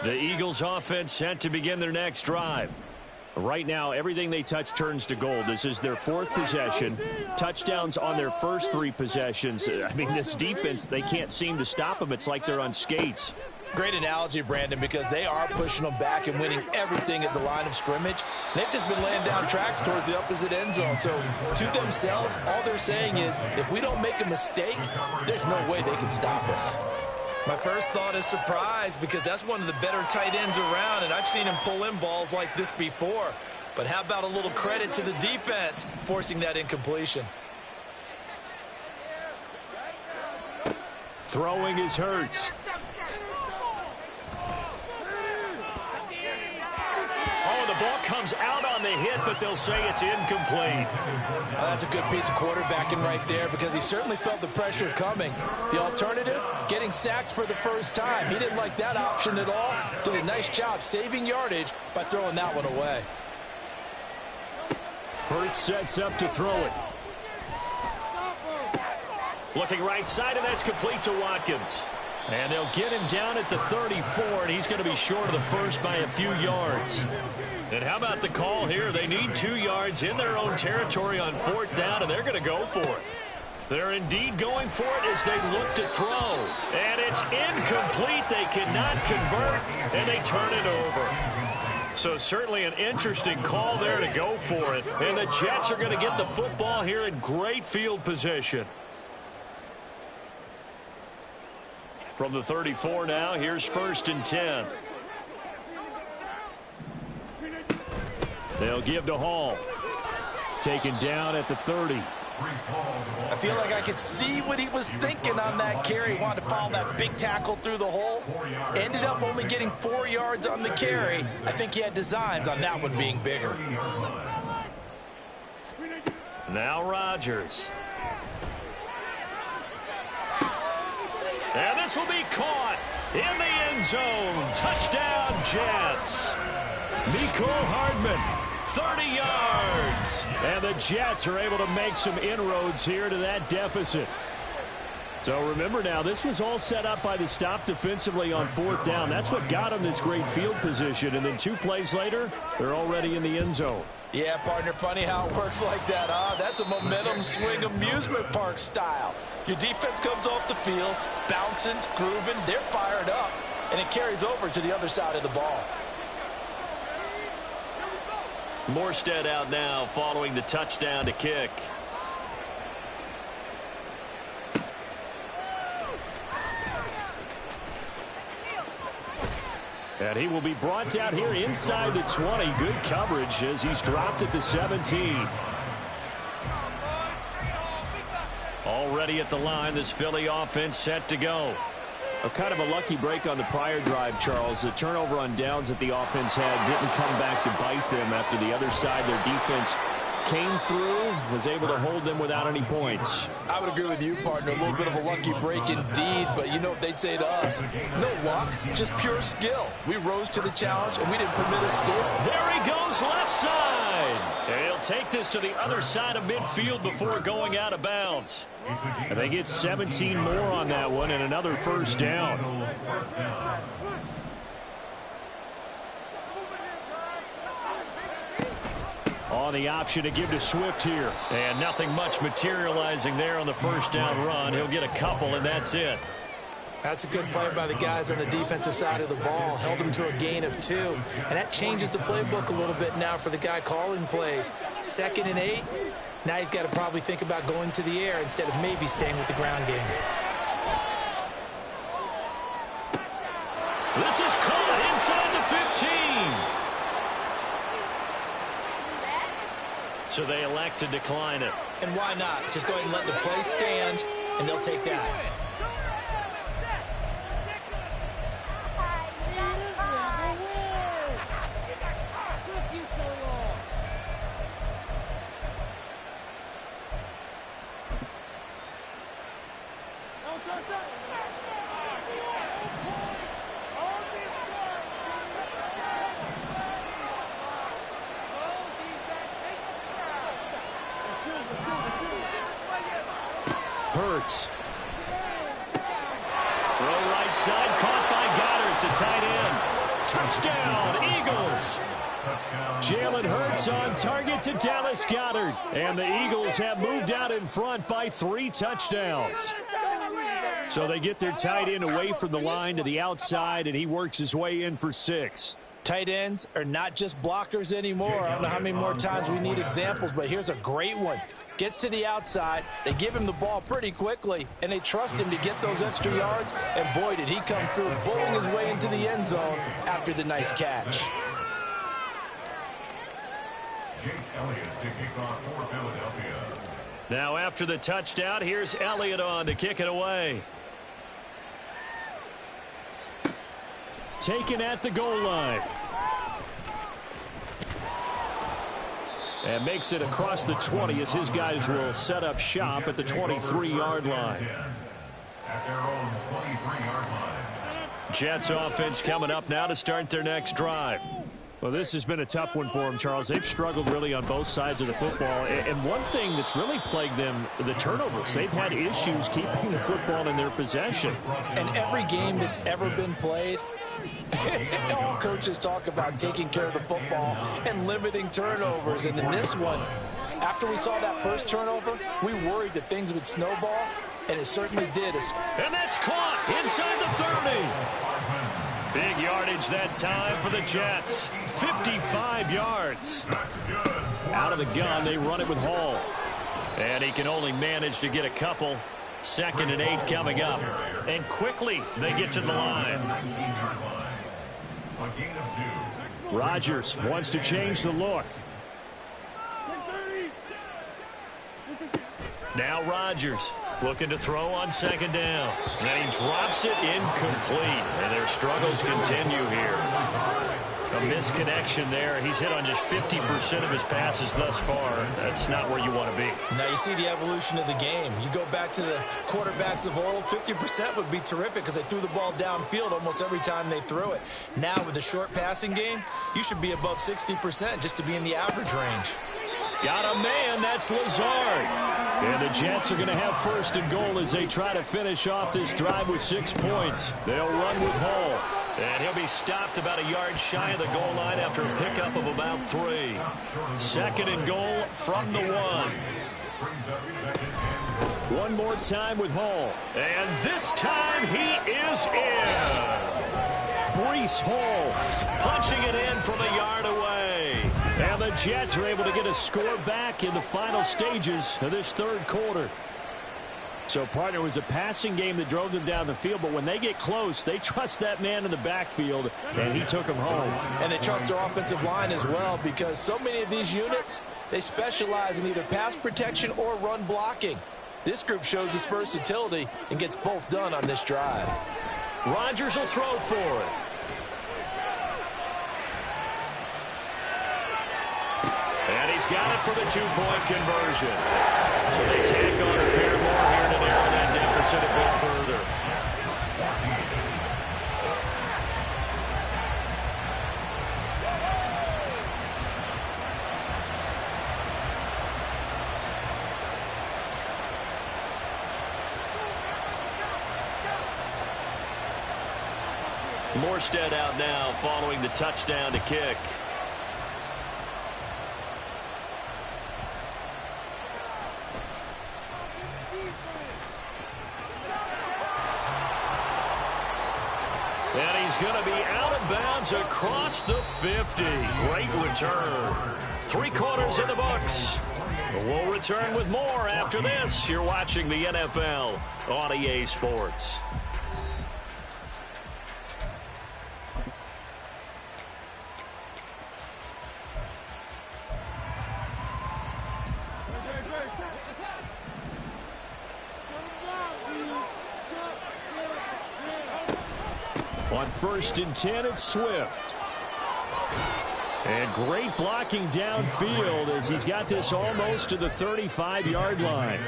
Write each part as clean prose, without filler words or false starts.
The Eagles offense set to begin their next drive. Right now, everything they touch turns to gold. This is their fourth possession. Touchdowns on their first three possessions. I mean, this defense, they can't seem to stop them. It's like they're on skates. Great analogy, Brandon, because they are pushing them back and winning everything at the line of scrimmage. They've just been laying down tracks towards the opposite end zone. So to themselves, all they're saying is, if we don't make a mistake, there's no way they can stop us. My first thought is surprise, because that's one of the better tight ends around, and I've seen him pull in balls like this before. But how about a little credit to the defense forcing that incompletion? Throwing is Hurts. Oh, the ball comes out on the hit, but they'll say it's incomplete. Well, that's a good piece of quarterbacking right there, because he certainly felt the pressure coming. The alternative, getting sacked for the first time. He didn't like that option at all. Did a nice job saving yardage by throwing that one away. Hurts sets up to throw it. Looking right side, and that's complete to Watkins. And they'll get him down at the 34, and he's going to be short of the first by a few yards. And how about the call here? They need 2 yards in their own territory on fourth down, and they're going to go for it. They're indeed going for it as they look to throw. And it's incomplete. They cannot convert, and they turn it over. So certainly an interesting call there to go for it. And the Jets are going to get the football here in great field position. From the 34 now, here's 1st and 10. They'll give to Hall. Taken down at the 30. I feel like I could see what he was thinking on that carry. Wanted to follow that big tackle through the hole. Ended up only getting 4 yards on the carry. I think he had designs on that one being bigger. Now Rodgers. And this will be caught in the end zone. Touchdown, Jets. Mecole Hardman, 30 yards. And the Jets are able to make some inroads here to that deficit. So remember now, this was all set up by the stop defensively on fourth down. That's what got them this great field position. And then 2 plays later, they're already in the end zone. Yeah, partner, funny how it works like that, huh? That's a momentum swing amusement park style. Your defense comes off the field, bouncing, grooving, they're fired up, and it carries over to the other side of the ball. Morstead out now following the touchdown to kick. And he will be brought down here inside the 20. Good coverage as he's dropped at the 17. Already at the line, this Philly offense set to go. A kind of a lucky break on the prior drive, Charles. The turnover on downs that the offense had didn't come back to bite them after the other side. Their defense came through, was able to hold them without any points. I would agree with you, partner. A little bit of a lucky break indeed, but you know what they'd say to us. No luck, just pure skill. We rose to the challenge, and we didn't permit a score. There he goes left side. And he'll take this to the other side of midfield before going out of bounds. And they get 17 more on that one and another first down. On the option to give to Swift here. And nothing much materializing there on the first down run. He'll get a couple, and that's it. That's a good play by the guys on the defensive side of the ball. Held them to a gain of 2. And that changes the playbook a little bit now for the guy calling plays. 2nd and 8. Now he's got to probably think about going to the air instead of maybe staying with the ground game. This is caught inside the 15. So they elect to decline it. And why not? Just go ahead and let the play stand, and they'll take that. Hurts. Throw right side, caught by Goddard, the tight end. Touchdown, Eagles. Jalen Hurts on target to Dallas Goedert. And the Eagles have moved out in front by 3 touchdowns. So they get their tight end away from the line to the outside, and he works his way in for 6. Tight ends are not just blockers anymore. I don't know how many more times we need examples, but here's a great one. Gets to the outside, they give him the ball pretty quickly, and they trust him to get those extra yards, and boy, did he come through, bowling his way into the end zone after the nice catch. Now after the touchdown, here's Elliott on to kick it away. Taken at the goal line. And makes it across the 20 as his guys will set up shop at the 23-yard line. At their own 23-yard line. Jets offense coming up now to start their next drive. Well, this has been a tough one for them, Charles. They've struggled really on both sides of the football. And one thing that's really plagued them, the turnovers. They've had issues keeping the football in their possession. And every game that's ever been played, all coaches talk about taking care of the football and limiting turnovers. And in this one, after we saw that first turnover, we worried that things would snowball, and it certainly did. And that's caught inside the 30. Big yardage that time for the Jets. 55 yards. Out of the gun, they run it with Hall. And he can only manage to get a couple. 2nd and 8 coming up. And quickly, they get to the line. Rodgers wants to change the look. Now Rodgers looking to throw on 2nd down. And he drops it incomplete. And their struggles continue here. A misconnection there. He's hit on just 50% of his passes thus far. That's not where you want to be. Now you see the evolution of the game. You go back to the quarterbacks of old, 50% would be terrific because they threw the ball downfield almost every time they threw it. Now with the short passing game, you should be above 60% just to be in the average range. Got a man, that's Lazard. And the Jets are going to have 1st and goal as they try to finish off this drive with 6 points. They'll run with Hall. And he'll be stopped about a yard shy of the goal line after a pickup of about 3. 2nd and goal from the 1. One more time with Hall. And this time he is in. Breece Hall punching it in from a yard away. And the Jets are able to get a score back in the final stages of this 3rd quarter. So, partner, it was a passing game that drove them down the field, but when they get close, they trust that man in the backfield, and he took them home. And they trust their offensive line as well because so many of these units, they specialize in either pass protection or run blocking. This group shows its versatility and gets both done on this drive. Rodgers will throw for it. And he's got it for the 2-point conversion. So they take on a pair more here to narrow that deficit a bit further. Morstead out now following the touchdown to kick. And he's going to be out of bounds across the 50. Great return. 3 quarters in the books. We'll return with more after this. You're watching the NFL on EA Sports. On 1st and 10, it's Swift. And great blocking downfield as he's got this almost to the 35-yard line.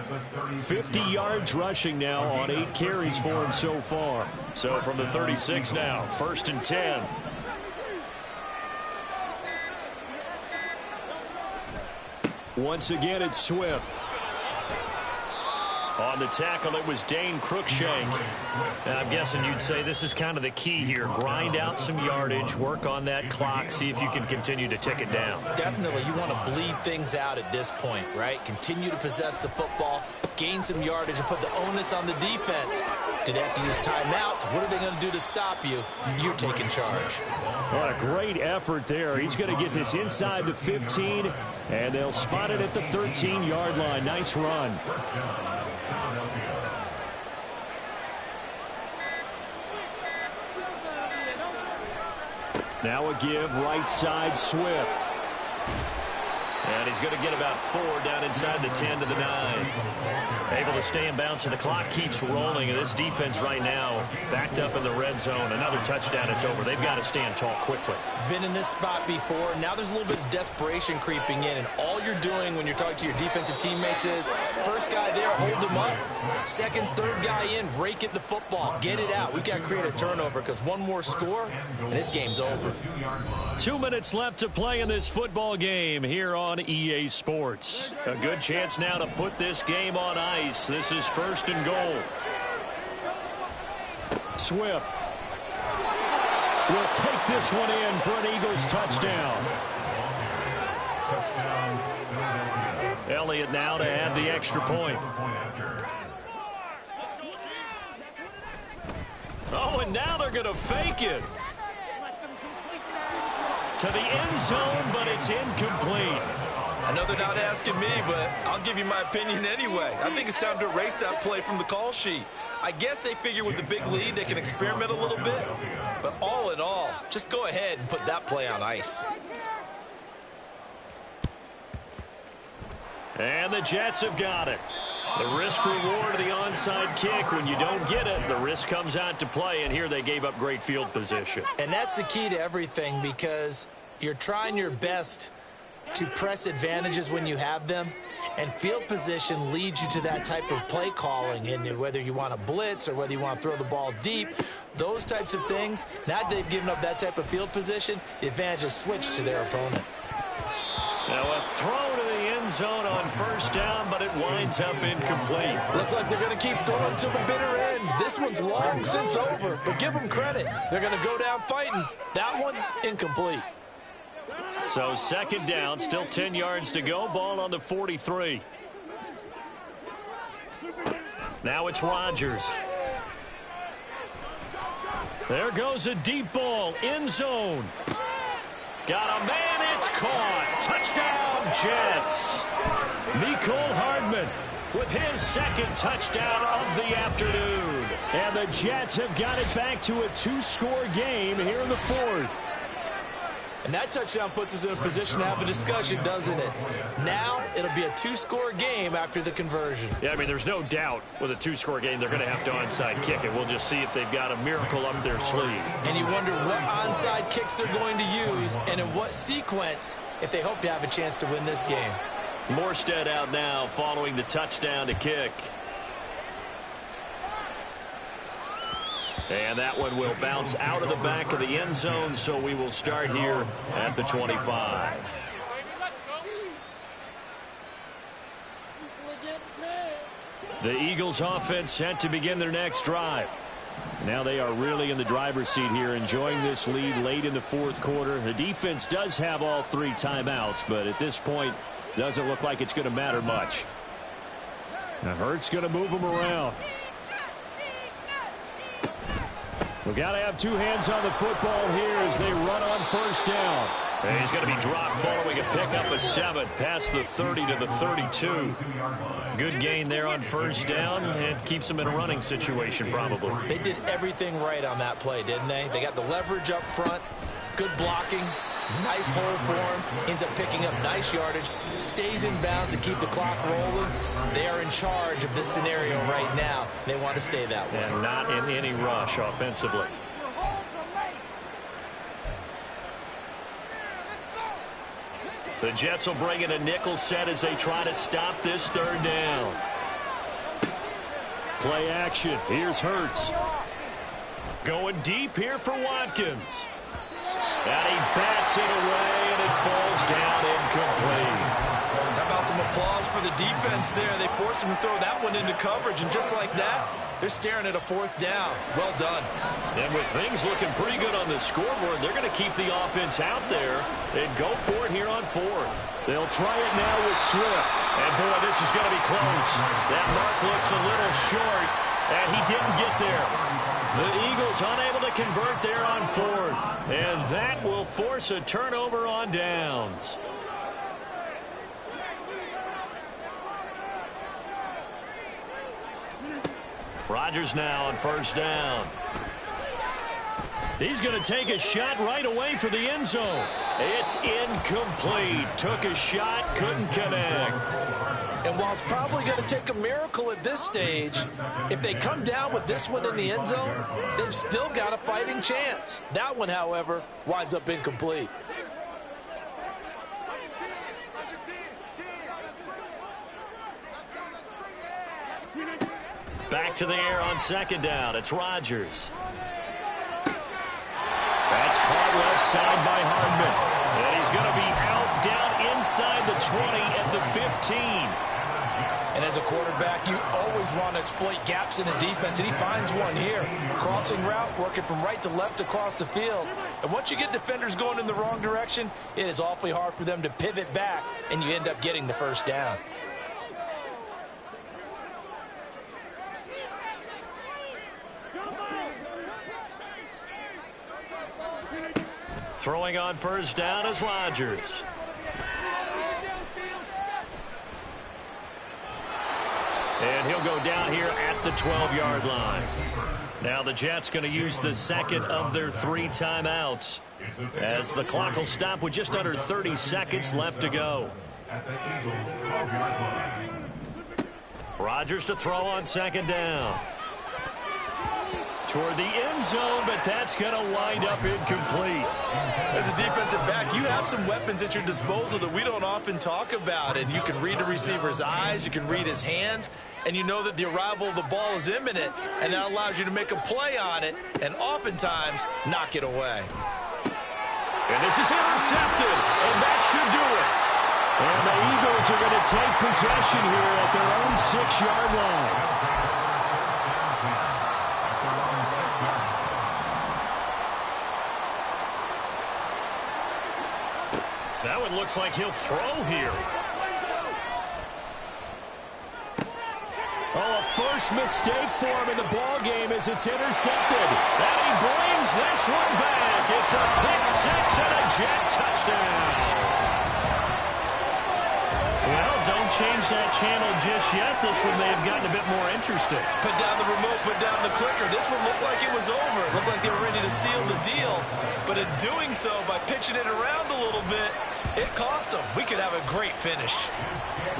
50 yards rushing now on 8 carries for him so far. So from the 36 now, 1st and 10. Once again, it's Swift. On the tackle, it was Dane Cruikshank. And I'm guessing you'd say this is kind of the key here. Grind out some yardage, work on that clock, see if you can continue to tick it down. Definitely, you want to bleed things out at this point, right? Continue to possess the football, gain some yardage, and put the onus on the defense. Do they have to use timeouts? What are they going to do to stop you? You're taking charge. What a great effort there. He's going to get this inside the 15, and they'll spot it at the 13-yard line. Nice run. Now a give, right side, Swift. And he's going to get about 4 down inside the 10 to the 9. Able to stay in bounds, and the clock keeps rolling. And this defense right now backed up in the red zone. Another touchdown, it's over. They've got to stand tall quickly. Been in this spot before. Now there's a little bit of desperation creeping in. And all you're doing when you're talking to your defensive teammates is, first guy there, hold them up. Second, third guy in, rake at the football. Get it out. We've got to create a turnover because one more score, and this game's over. 2 minutes left to play in this football game here on EA Sports. A good chance now to put this game on ice. This is 1st and goal. Swift will take this one in for an Eagles touchdown. Elliott now to add the extra point. Oh, and now they're going to fake it to the end zone, but it's incomplete. I know they're not asking me, but I'll give you my opinion anyway. I think it's time to erase that play from the call sheet. I guess they figure with the big lead they can experiment a little bit. But all in all, just go ahead and put that play on ice. And the Jets have got it. The risk-reward of the onside kick. When you don't get it, the risk comes out to play, and here they gave up great field position. And that's the key to everything, because you're trying your best to press advantages when you have them, and field position leads you to that type of play calling. And whether you want to blitz or whether you want to throw the ball deep, those types of things, now that they've given up that type of field position, the advantage is switched to their opponent. Now a throw to the end zone on 1st down, but it winds up incomplete. Looks like they're going to keep throwing to the bitter end. This one's long since over, but give them credit. They're going to go down fighting. That one, incomplete. So 2nd down, still 10 yards to go. Ball on the 43. Now it's Rodgers. There goes a deep ball, end zone. Got a man, it's caught. Touchdown, Jets. Mecole Hardman with his 2nd touchdown of the afternoon. And the Jets have got it back to a 2-score game here in the 4th. And that touchdown puts us in a position to have a discussion, doesn't it? Now it'll be a 2-score game after the conversion. Yeah, I mean, there's no doubt with a 2-score game they're going to have to onside kick it. We'll just see if they've got a miracle up their sleeve. And you wonder what onside kicks they're going to use and in what sequence if they hope to have a chance to win this game. Morstead out now following the touchdown to kick. And that one will bounce out of the back of the end zone, so we will start here at the 25. The Eagles offense set to begin their next drive. Now they are really in the driver's seat here, enjoying this lead late in the 4th quarter. The defense does have all 3 timeouts, but at this point, doesn't look like it's going to matter much. Now Hurts going to move them around. We've got to have 2 hands on the football here as they run on 1st down. And he's going to be dropped following a pickup of 7 past the 30 to the 32. Good gain there on 1st down, and keeps them in a running situation probably. They did everything right on that play, didn't they? They got the leverage up front, good blocking, nice hole for him, ends up picking up nice yardage, stays in bounds to keep the clock rolling. They are in charge of this scenario right now. They want to stay that way. And not in any rush offensively. The Jets will bring in a nickel set as they try to stop this 3rd down. Play action. Here's Hurts. Going deep here for Watkins. And he bats it away, and it falls down incomplete. How about Some applause for the defense there. They forced him to throw that one into coverage, and just like that, they're staring at a 4th down. Well done. And with things looking pretty good on the scoreboard, they're going to keep the offense out there and go for it here on 4th. They'll try it now with Swift. And, boy, this is going to be close. That mark looks a little short, and he didn't get there. The Eagles unable to convert there on 4th. And that will force a turnover on downs. Rodgers now on 1st down. He's going to take a shot right away for the end zone. It's incomplete. Took a shot, couldn't connect. And while it's probably going to take a miracle at this stage, if they come down with this one in the end zone, they've still got a fighting chance. That one, however, winds up incomplete. Back to the air on 2nd down. It's Rodgers. That's caught left side by Hardman. And he's going to be out down inside the 20 at the 15. And as a quarterback, you always want to exploit gaps in the defense, and he finds one here. Crossing route, working from right to left across the field. And once you get defenders going in the wrong direction, it is awfully hard for them to pivot back, and you end up getting the 1st down. Throwing on 1st down is Rodgers. And he'll go down here at the 12-yard line. Now the Jets going to use the 2nd of their 3 timeouts, as the clock will stop with just under 30 seconds left to go. Rodgers to throw on 2nd down. Toward the end zone, but that's going to wind up incomplete. As a defensive back, you have some weapons at your disposal that we don't often talk about. And you can read the receiver's eyes, you can read his hands, and you know that the arrival of the ball is imminent, and that allows you to make a play on it and oftentimes knock it away. And this is intercepted, and that should do it. And the Eagles are going to take possession here at their own 6-yard line. That one looks like he'll throw here. Oh, a first mistake for him in the ball game as it's intercepted. And he brings this one back. It's a pick-6 and a Jet touchdown. Well, don't change that channel just yet. This one may have gotten a bit more interesting. Put down the remote, put down the clicker. This one looked like it was over. It looked like they were ready to seal the deal. But in doing so, by pitching it around a little bit, it cost them. We could have a great finish.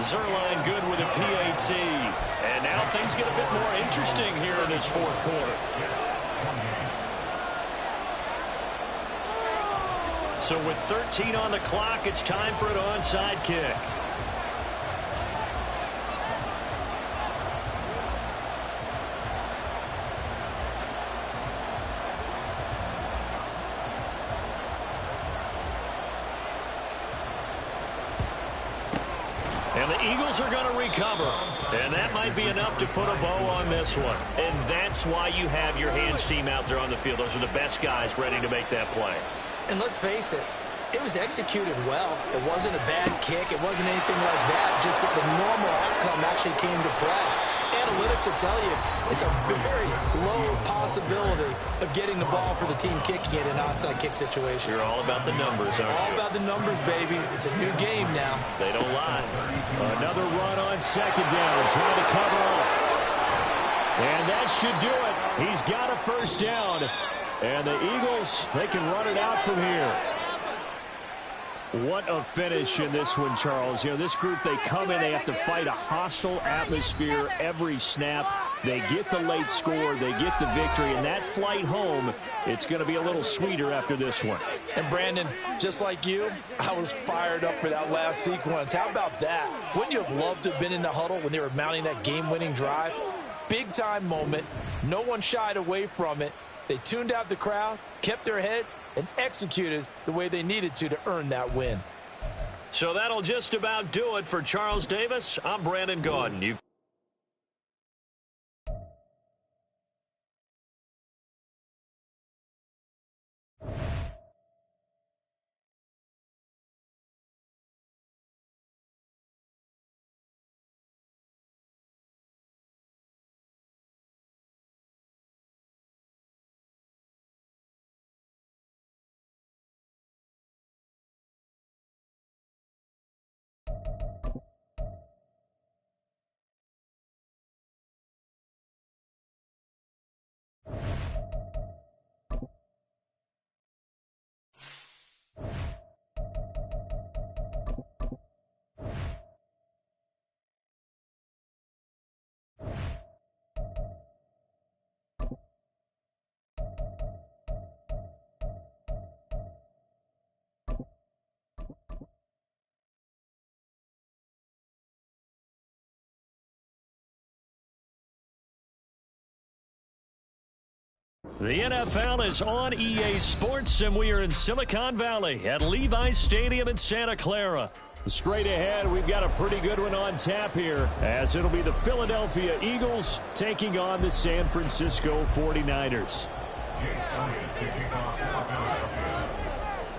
Zerline good with a PAT. And now things get a bit more interesting here in this 4th quarter. So with 13 on the clock, it's time for an onside kick. And the Eagles are going to recover. And that might be enough to put a bow on this one. And that's why you have your hands team out there on the field. Those are the best guys ready to make that play. And let's face it, it was executed well. It wasn't a bad kick. It wasn't anything like that. Just that the normal outcome actually came to play. Analytics will tell you it's a very low possibility of getting the ball for the team kicking it in an onside kick situation. You're all about the numbers, aren't you? All about the numbers, baby. It's a new game now. They don't lie. Another run on 2nd down. Trying to cover up. And that should do it. He's got a 1st down. And the Eagles, they can run it out from here. What a finish in this one, Charles. You know, this group, they come in, they have to fight a hostile atmosphere every snap. They get the late score, they get the victory, and that flight home, it's going to be a little sweeter after this one. And Brandon, just like you, I was fired up for that last sequence. How about that? Wouldn't you have loved to have been in the huddle when they were mounting that game-winning drive? Big-time moment. No one shied away from it. They tuned out the crowd, kept their heads, and executed the way they needed to earn that win. So that'll just about do it for Charles Davis. I'm Brandon Gaudin. The NFL is on EA Sports, and we are in Silicon Valley at Levi's Stadium in Santa Clara. Straight ahead, we've got a pretty good one on tap here, as it'll be the Philadelphia Eagles taking on the San Francisco 49ers.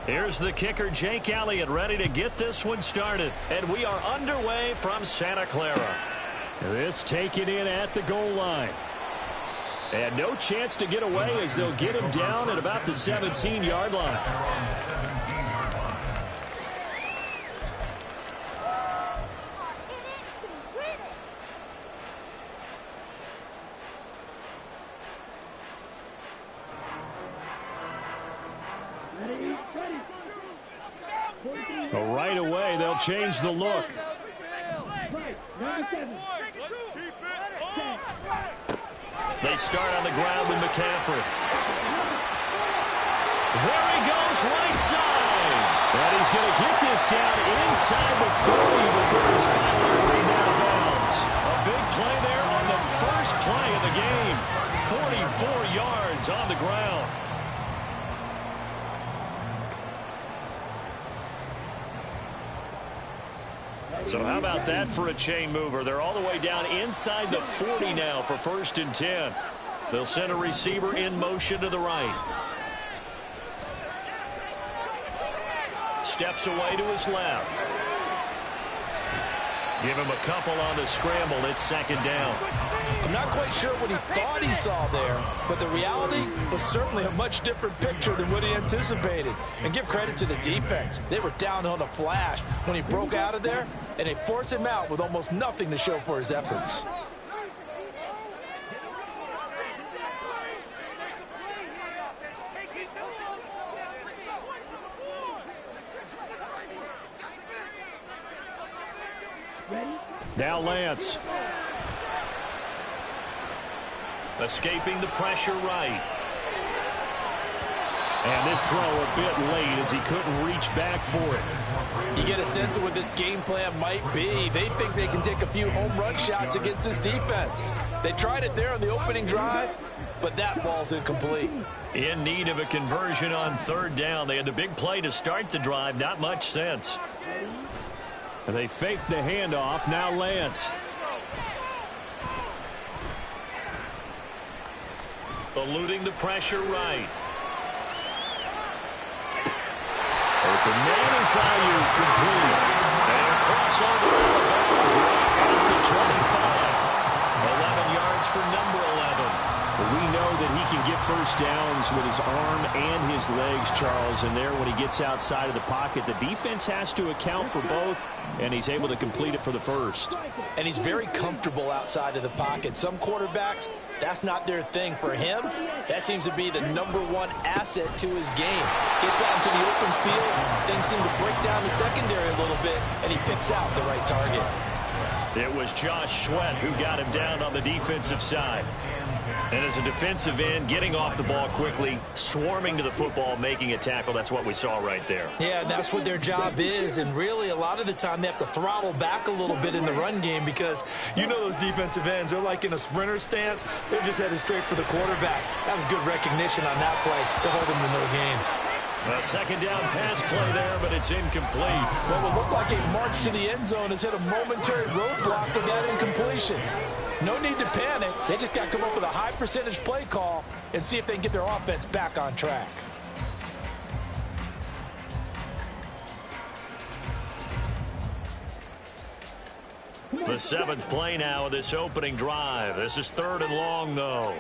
Here's the kicker, Jake Elliott, ready to get this one started. And we are underway from Santa Clara. This taken in at the goal line. And no chance to get away as they'll get him down at about the 17-yard line. But right away, they'll change the look. They start on the ground with McCaffrey. There he goes, right side. And he's going to get this down inside the 40 before he's finally bring out of bounds. A big play there on the first play of the game. 44 yards on the ground. So how about that for a chain mover? They're all the way down inside the 40 now for 1st and 10. They'll send a receiver in motion to the right. Steps away to his left. Give him a couple on the scramble. It's 2nd down. I'm not quite sure what he thought he saw there, but the reality was certainly a much different picture than what he anticipated. And give credit to the defense. They were down on a flash when he broke out of there, and they forced him out with almost nothing to show for his efforts. Now Lance. Escaping the pressure right. And this throw a bit late as he couldn't reach back for it. You get a sense of what this game plan might be. They think they can take a few home run shots against this defense. They tried it there on the opening drive, but that ball's incomplete. In need of a conversion on 3rd down. They had the big play to start the drive. Not much sense. They faked the handoff. Now Lance. Eluding the pressure right. Open man is complete. And a crossover out of bounds right at the 25. 11 yards for number 11. We know that he can get first downs with his arm and his legs, Charles. And there, when he gets outside of the pocket, the defense has to account for both, and he's able to complete it for the first. And he's very comfortable outside of the pocket. Some quarterbacks, that's not their thing. For him, that seems to be the #1 asset to his game. Gets out into the open field, things seem to break down the secondary a little bit, and he picks out the right target. It was Josh Sweat who got him down on the defensive side. And as a defensive end, getting off the ball quickly, swarming to the football, making a tackle, that's what we saw right there. Yeah, that's what their job is, and really a lot of the time they have to throttle back a little bit in the run game because you know those defensive ends, they're like in a sprinter stance. They're just headed straight for the quarterback. That was good recognition on that play to hold him to no gain. A second down pass play there, but it's incomplete. What would look like a march to the end zone has hit a momentary roadblock with that incompletion. No need to panic. They just got to come up with a high percentage play call and see if they can get their offense back on track. The seventh play now of this opening drive. This is third and long, though.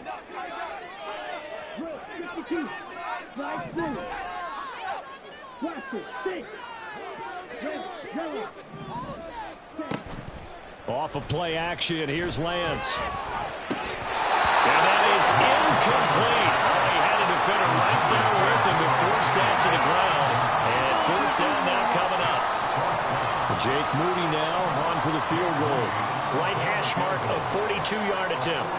Off of play action, here's Lance. And that is incomplete. Oh, he had a defender right there with him to force that to the ground. And fourth down now coming up. Jake Moody now on for the field goal. Right hash mark of 42-yard attempt.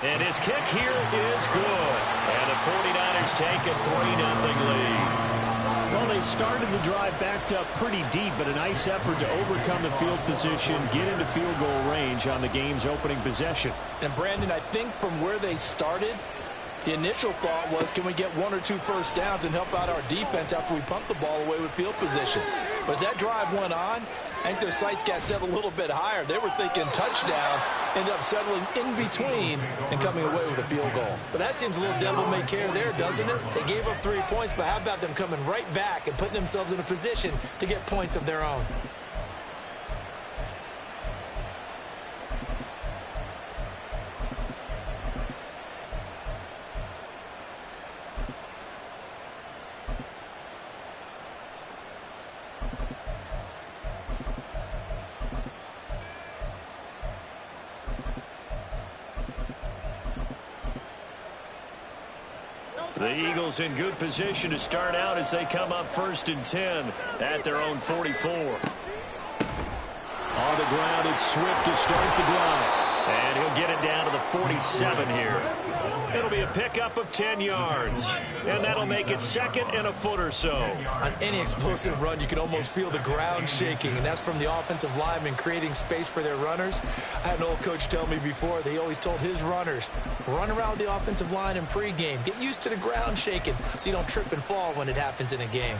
And his kick here is good. And the 49ers take a 3-0 lead. Well, they started the drive backed up pretty deep, but a nice effort to overcome the field position, get into field goal range on the game's opening possession. And, Brandon, I think from where they started, the initial thought was, can we get 1 or 2 first downs and help out our defense after we pump the ball away with field position? But as that drive went on, I think their sights got set a little bit higher. They were thinking touchdown, ended up settling in between and coming away with a field goal. But that seems a little devil-may-care there, doesn't it? They gave up 3 points, but how about them coming right back and putting themselves in a position to get points of their own? The Eagles in good position to start out as they come up 1st and 10 at their own 44. On the ground, it's Swift to start the drive. And he'll get it down to the 47 here. It'll be a pickup of 10 yards. And that'll make it 2nd and a foot or so. On any explosive run, you can almost feel the ground shaking, and that's from the offensive linemen creating space for their runners. I had an old coach tell me before, they always told his runners, run around the offensive line in pregame. Get used to the ground shaking so you don't trip and fall when it happens in a game.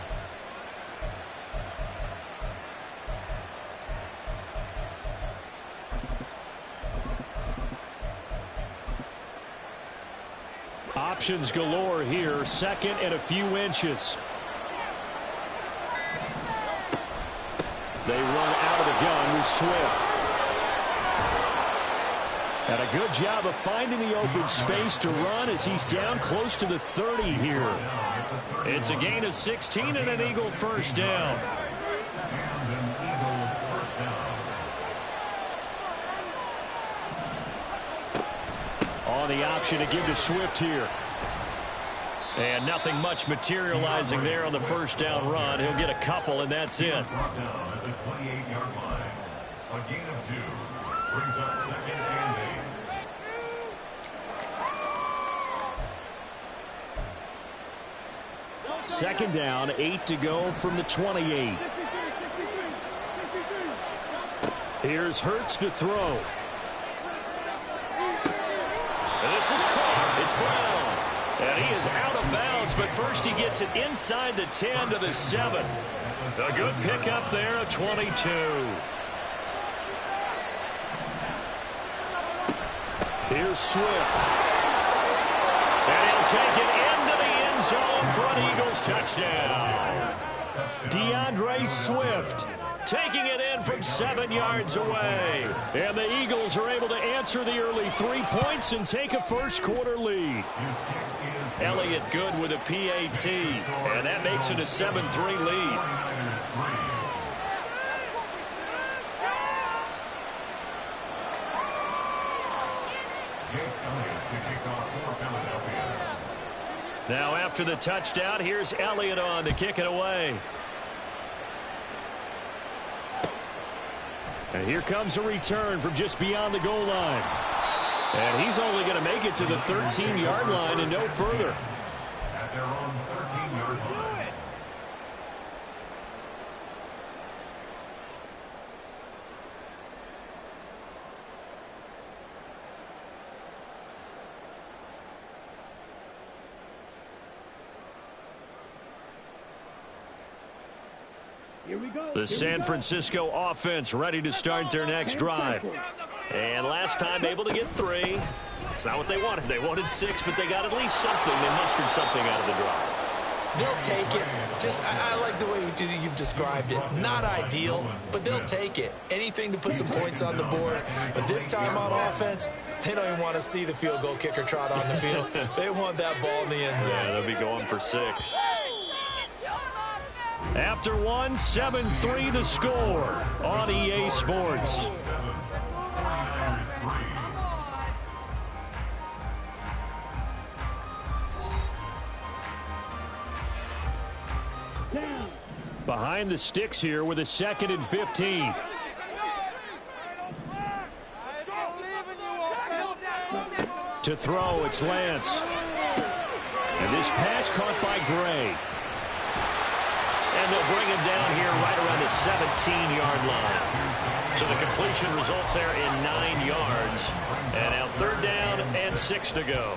Options galore here, 2nd and a few inches. They run out of the gun with Swift. And a good job of finding the open space to run as he's down close to the 30 here. It's a gain of 16 and an Eagle first down. On the option to give to Swift here. And nothing much materializing there on the first down run. He'll get a couple, and that's it. At the 28-yard line. A gain of 2 brings up 2nd and 8. Second down, 8 to go from the 28. Here's Hurts to throw. And this is caught. It's Brown. And he is out of bounds, but first he gets it inside the 10 to the 7. A good pickup there of 22. Here's Swift. And he'll take it into the end zone for an Eagles touchdown. DeAndre Swift taking it in from 7 yards away. And the Eagles are able to answer the early 3 points and take a first-quarter lead. Elliott good with a PAT, and that makes it a 7-3 lead. Now after the touchdown, here's Elliott on to kick it away. And here comes a return from just beyond the goal line. And he's only going to make it to the 13-yard line and no further. At their own 13-yard line. The San Francisco offense ready to start their next drive. And last time able to get 3. It's not what they wanted. They wanted 6, but they got at least something. They mustered something out of the drive. They'll take it. I like the way you've described it. Not ideal, but they'll take it. Anything to put some points on the board. But this time on offense, they don't even want to see the field goal kicker trot on the field. They want that ball in the end zone. Yeah, they'll be going for 6. After 1, 7-3 the score on EA Sports. Behind the sticks here with a 2nd and 15. To throw, it's Lance. And this pass caught by Gray. And they'll bring him down here right around the 17-yard line. So the completion results there in 9 yards. And now 3rd down and 6 to go.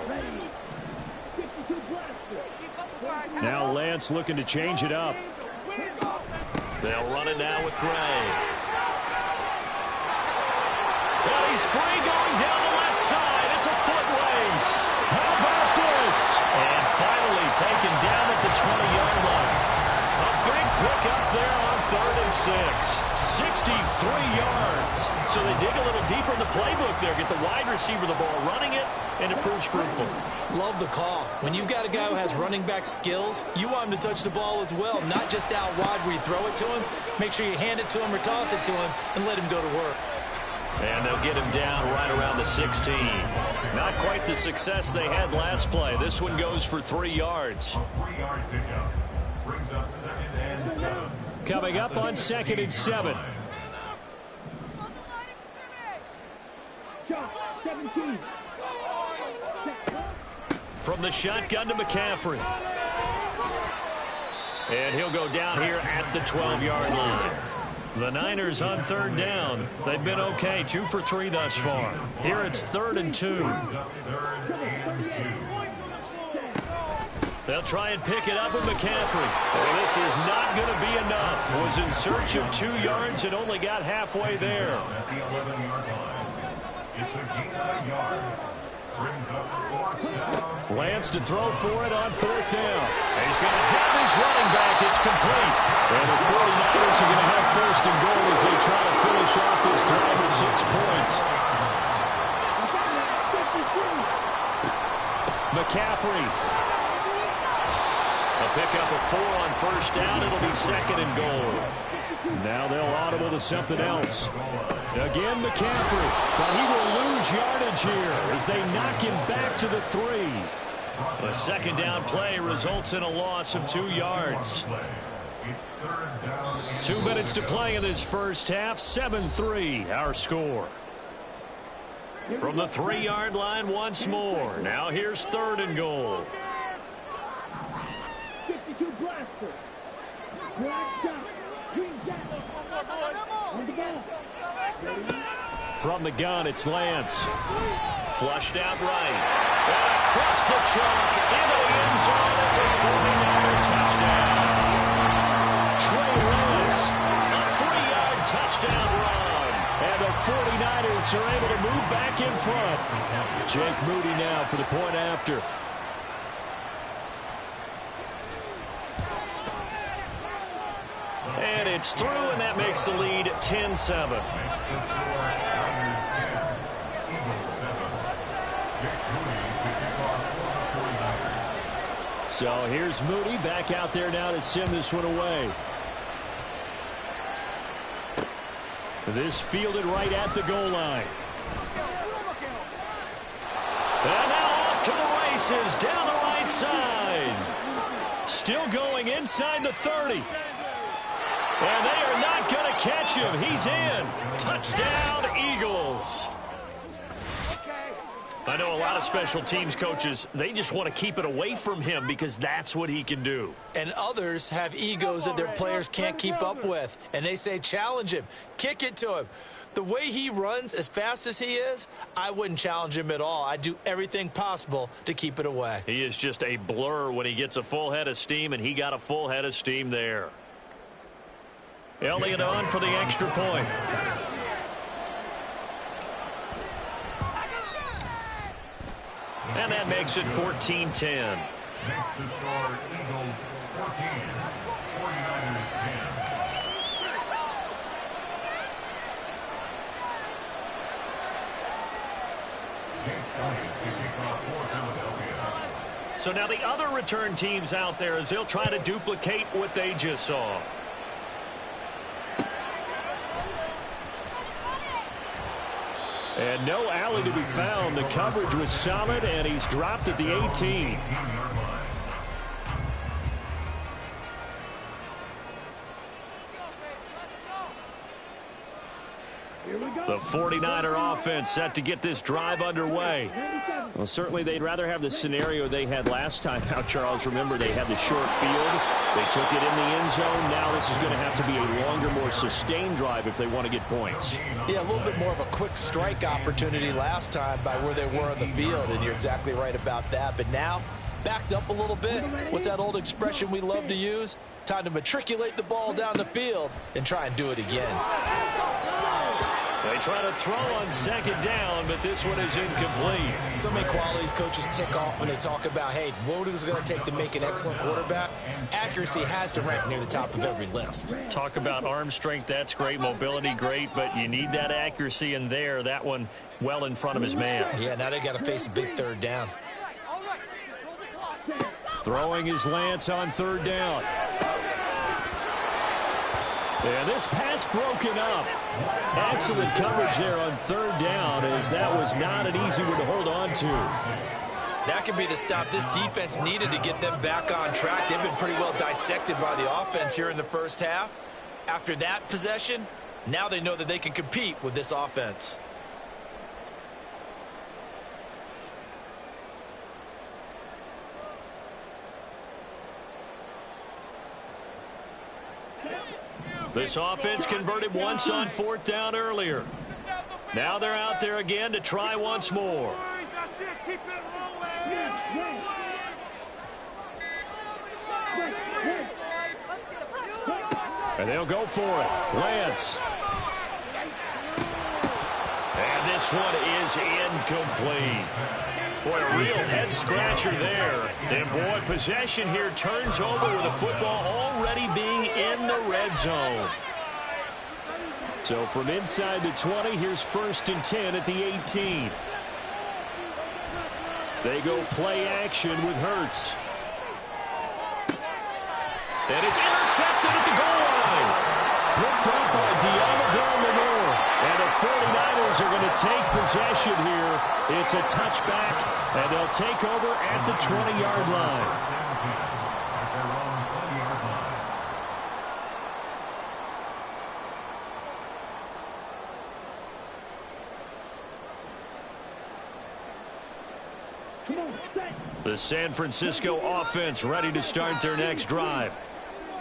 Now Lance looking to change it up. They'll run it now with Gray. Well, he's free going down the left side. It's a foot race. How about this? And finally taken down at the 20-yard line. A big pick up there on 3rd and 6. 63 yards. So they dig a little deeper in the playbook there. Get the wide receiver the ball, running it, and it proves fruitful. Love the call. When you've got a guy who has running back skills, you want him to touch the ball as well, not just out wide where you throw it to him. Make sure you hand it to him or toss it to him and let him go to work. And they'll get him down right around the 16. Not quite the success they had last play. This one goes for 3 yards. A 3-yard pickup brings up 2nd and 7. Coming up on 2nd and 7. From the shotgun to McCaffrey. And he'll go down here at the 12-yard line. The Niners on 3rd down. They've been okay, 2 for 3 thus far. Here it's 3rd and 2. They'll try and pick it up with McCaffrey. Well, this is not going to be enough. Was in search of 2 yards and only got halfway there. At the 11-yard line. It's a gain of a yard. Brings up 4th down. Lance to throw for it on 4th down. And he's going to have his running back. It's complete. And the 49ers are going to have 1st and goal as they try to finish off this drive with 6 points. McCaffrey. A pickup of 4 on 1st down. It'll be 2nd and goal. Now they'll audible to something else. Again, McCaffrey. But he will lose yardage here as they knock him back to the 3. A 2nd down play results in a loss of 2 yards. 2 minutes to play in this first half. 7-3 our score. From the 3-yard line once more. Now here's 3rd and goal. From the gun, it's Lance. Flushed out right. And across the chalk into the end zone. It's a 49er touchdown. Trey Lance, a 3-yard touchdown run. And the 49ers are able to move back in front. Jake Moody now for the point after. And it's through, and that makes the lead 10-7. So here's Moody back out there now to send this one away. This fielded right at the goal line. And now off to the races down the right side. Still going inside the 30. And they are not going to catch him. He's in. Touchdown, Eagles. I know a lot of special teams coaches, they just want to keep it away from him because that's what he can do. And others have egos that their players can't keep up with. And they say, challenge him. Kick it to him. The way he runs as fast as he is, I wouldn't challenge him at all. I'd do everything possible to keep it away. He is just a blur when he gets a full head of steam, and he got a full head of steam there. Elliott on for the extra point. And that makes it 14-10. Makes the score Eagles 14, 49ers 10. Chase Elliott to kick off for Philadelphia. So now the other return teams out there as they'll try to duplicate what they just saw. And no alley to be found. The coverage was solid, and he's dropped at the 18. The 49er offense set to get this drive underway. Well, certainly they'd rather have the scenario they had last time out, Charles. Remember, they had the short field. They took it in the end zone. Now this is going to have to be a longer, more sustained drive if they want to get points. Yeah, a little bit more of a quick strike opportunity last time by where they were on the field, and you're exactly right about that. But now, backed up a little bit. What's that old expression we love to use? Time to matriculate the ball down the field and try and do it again. They try to throw on second down, but this one is incomplete. So many qualities coaches tick off when they talk about, hey, what is it going to take to make an excellent quarterback? Accuracy has to rank near the top of every list. Talk about arm strength, that's great. Mobility, great, but you need that accuracy in there. That one well in front of his man. Yeah, now they got to face a big third down. Throwing his Lance on third down. And this pass broken up. Excellent coverage there on third down, as that was not an easy one to hold on to. That could be the stop this defense needed to get them back on track. They've been pretty well dissected by the offense here in the first half. After that possession, now they know that they can compete with this offense. This offense converted once on fourth down earlier. Now they're out there again to try once more. And they'll go for it. Lance. And this one is incomplete. Boy, a real head-scratcher there. And, boy, possession here turns over with the football already being in the red zone. So from inside the 20, here's 1st and 10 at the 18. They go play action with Hurts. And it's intercepted at the goal line. Picked up by Deommodore. And the 49ers are going to take possession here. It's a touchback, and they'll take over at the 20-yard line. The San Francisco offense ready to start their next drive.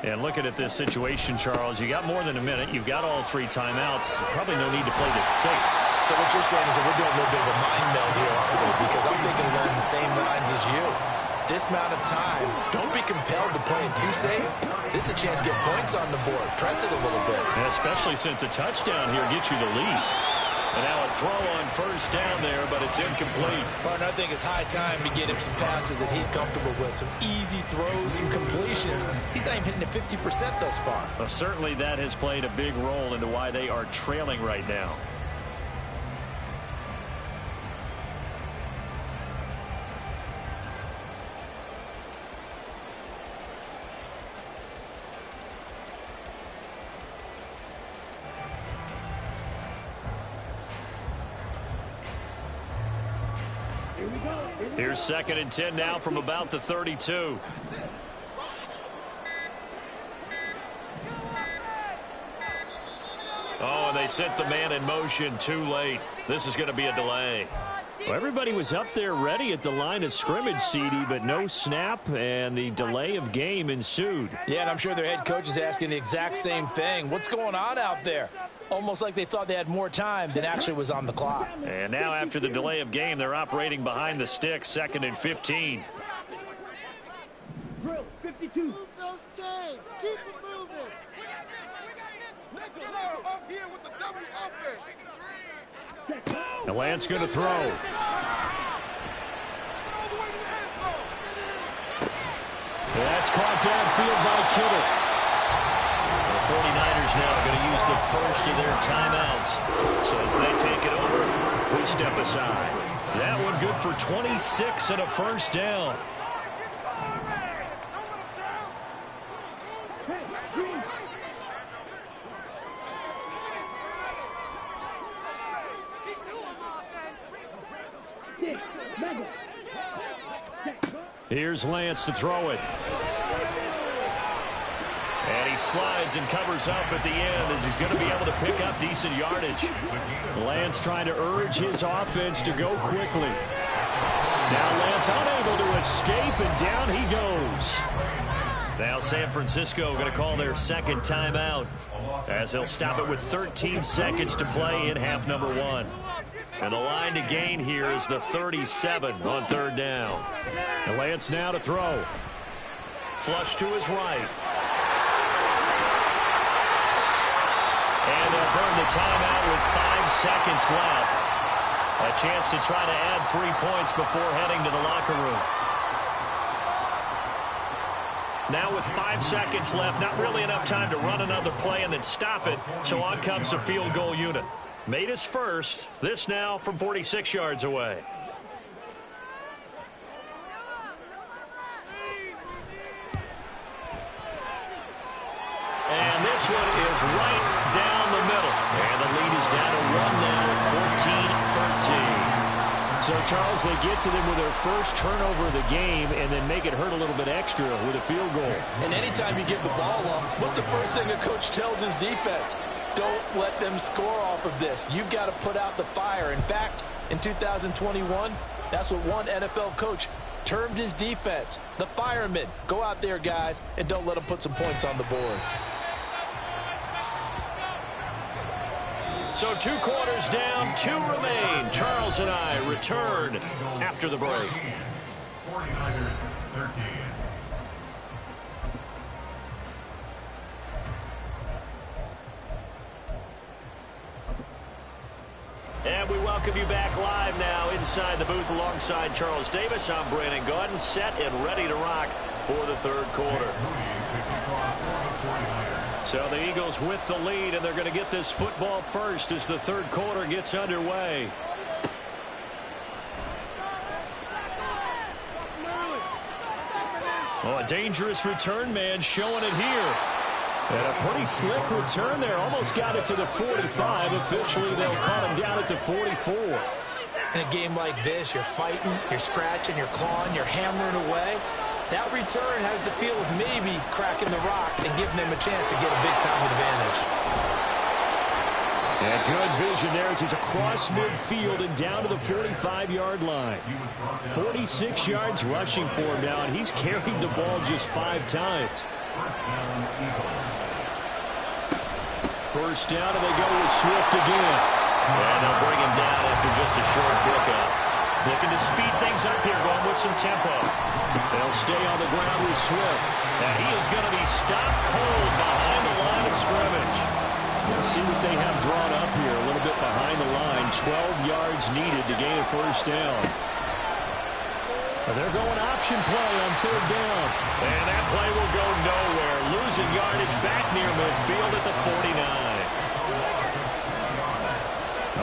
And looking at this situation, Charles, you got more than a minute. You've got all 3 timeouts. Probably no need to play this safe. So what you're saying is that we're doing a little bit of a mind meld here, aren't we? Because I'm thinking along the same lines as you. This amount of time, don't be compelled to play it too safe. This is a chance to get points on the board. Press it a little bit. And especially since a touchdown here gets you the lead. And now a throw on first down there, but it's incomplete. Well, I think it's high time to get him some passes that he's comfortable with. Some easy throws, some completions. He's not even hitting the 50% thus far. Well, certainly that has played a big role into why they are trailing right now. Here's 2nd and 10 now from about the 32. Oh, and they sent the man in motion too late. This is going to be a delay. Well, everybody was up there ready at the line of scrimmage, CD, but no snap, and the delay of game ensued. Yeah, and I'm sure their head coach is asking the exact same thing. What's going on out there? Almost like they thought they had more time than actually was on the clock. And now after the delay of game, they're operating behind the sticks, 2nd and 15. Drill, 52. Move those chains. Keep it moving. And Lance going to throw. That's caught downfield by Kittle. The 49ers now going to use the first of their timeouts. So as they take it over, we step aside. That one good for 26 and a first down. Here's Lance to throw it. And he slides and covers up at the end as he's going to be able to pick up decent yardage. Lance trying to urge his offense to go quickly. Now Lance unable to escape, and down he goes. Now San Francisco going to call their second timeout as they'll stop it with 13 seconds to play in half number 1. And the line to gain here is the 37 on third down. And Lance now to throw. Flush to his right. And they'll burn the timeout with 5 seconds left. A chance to try to add 3 points before heading to the locker room. Now with 5 seconds left, not really enough time to run another play and then stop it. So on comes the field goal unit. Made his first. This now from 46 yards away. And this one is right down the middle. And the lead is down to 1 now, 14-13. So, Charles, they get to them with their first turnover of the game and then make it hurt a little bit extra with a field goal. And anytime you give the ball up, what's the first thing a coach tells his defense? Don't let them score off of this. You've got to put out the fire. In fact, in 2021, that's what one NFL coach termed his defense, the firemen. Go out there, guys, and don't let them put some points on the board. So 2 quarters down, 2 remain. Charles and I return after the break. 49ers 13. And we welcome you back live now inside the booth alongside Charles Davis. I'm Brandon Gaudin, set and ready to rock for the third quarter. So the Eagles with the lead, and they're going to get this football first as the third quarter gets underway. Oh, a dangerous return man showing it here. And a pretty slick return there. Almost got it to the 45. Officially, they'll cut him down at the 44. In a game like this, you're fighting, you're scratching, you're clawing, you're hammering away. That return has the feel of maybe cracking the rock and giving them a chance to get a big-time advantage. And good vision there as he's across midfield and down to the 45-yard line. 46 yards rushing for him now, and he's carried the ball just 5 times. First down, and they go with Swift again. And they'll bring him down after just a short pickup. Looking to speed things up here, going with some tempo. They'll stay on the ground with Swift. And he is going to be stopped cold behind the line of scrimmage. Let's see what they have drawn up here. A little bit behind the line. 12 yards needed to gain a first down. They're going option play on third down. And that play will go nowhere. Losing yardage back near midfield at the 49.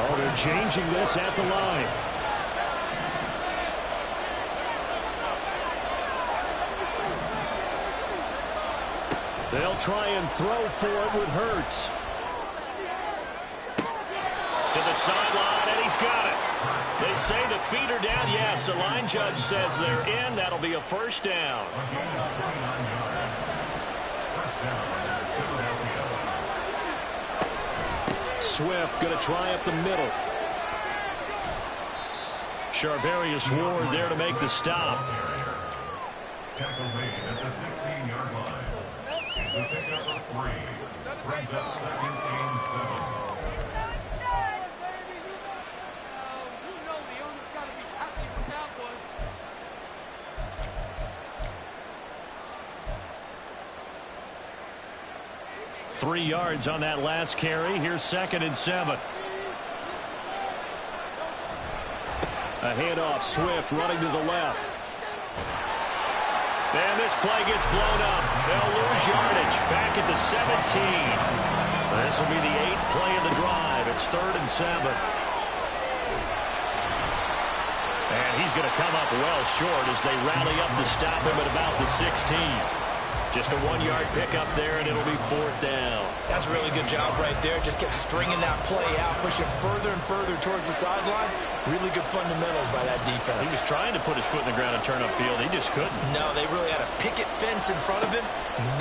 Oh, they're changing this at the line. They'll try and throw for it with Hurts. To the sideline, and he's got it. They say the feet are down. Yes, the line judge says they're in. That'll be a first down. Swift going to try up the middle. Charvarius Ward there to make the stop. Tackle made at the 16-yard line. It's a pickup of 3. Brings up 2nd and 7. 3 yards on that last carry. Here's 2nd and 7. A handoff, Swift running to the left. And this play gets blown up. They'll lose yardage. Back at the 17. This will be the 8th play of the drive. It's 3rd and 7. And he's going to come up well short as they rally up to stop him at about the 16. Just a 1-yard pickup there, and it'll be 4th down. That's a really good job right there. Just kept stringing that play out, pushing further and further towards the sideline. Really good fundamentals by that defense. He was trying to put his foot in the ground and turn upfield. He just couldn't. No, they really had a picket fence in front of him.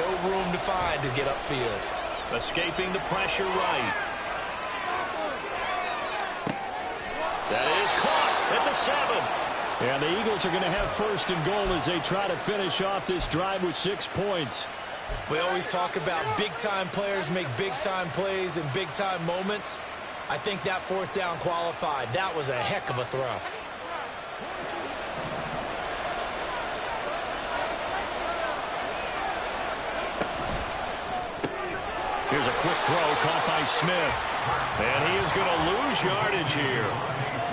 No room to find to get upfield. Escaping the pressure right. That is caught at the 7. And the Eagles are going to have 1st and goal as they try to finish off this drive with 6 points. We always talk about big-time players make big-time plays in big-time moments. I think that 4th down qualified. That was a heck of a throw. Here's a quick throw caught by Smith. And he is going to lose yardage here.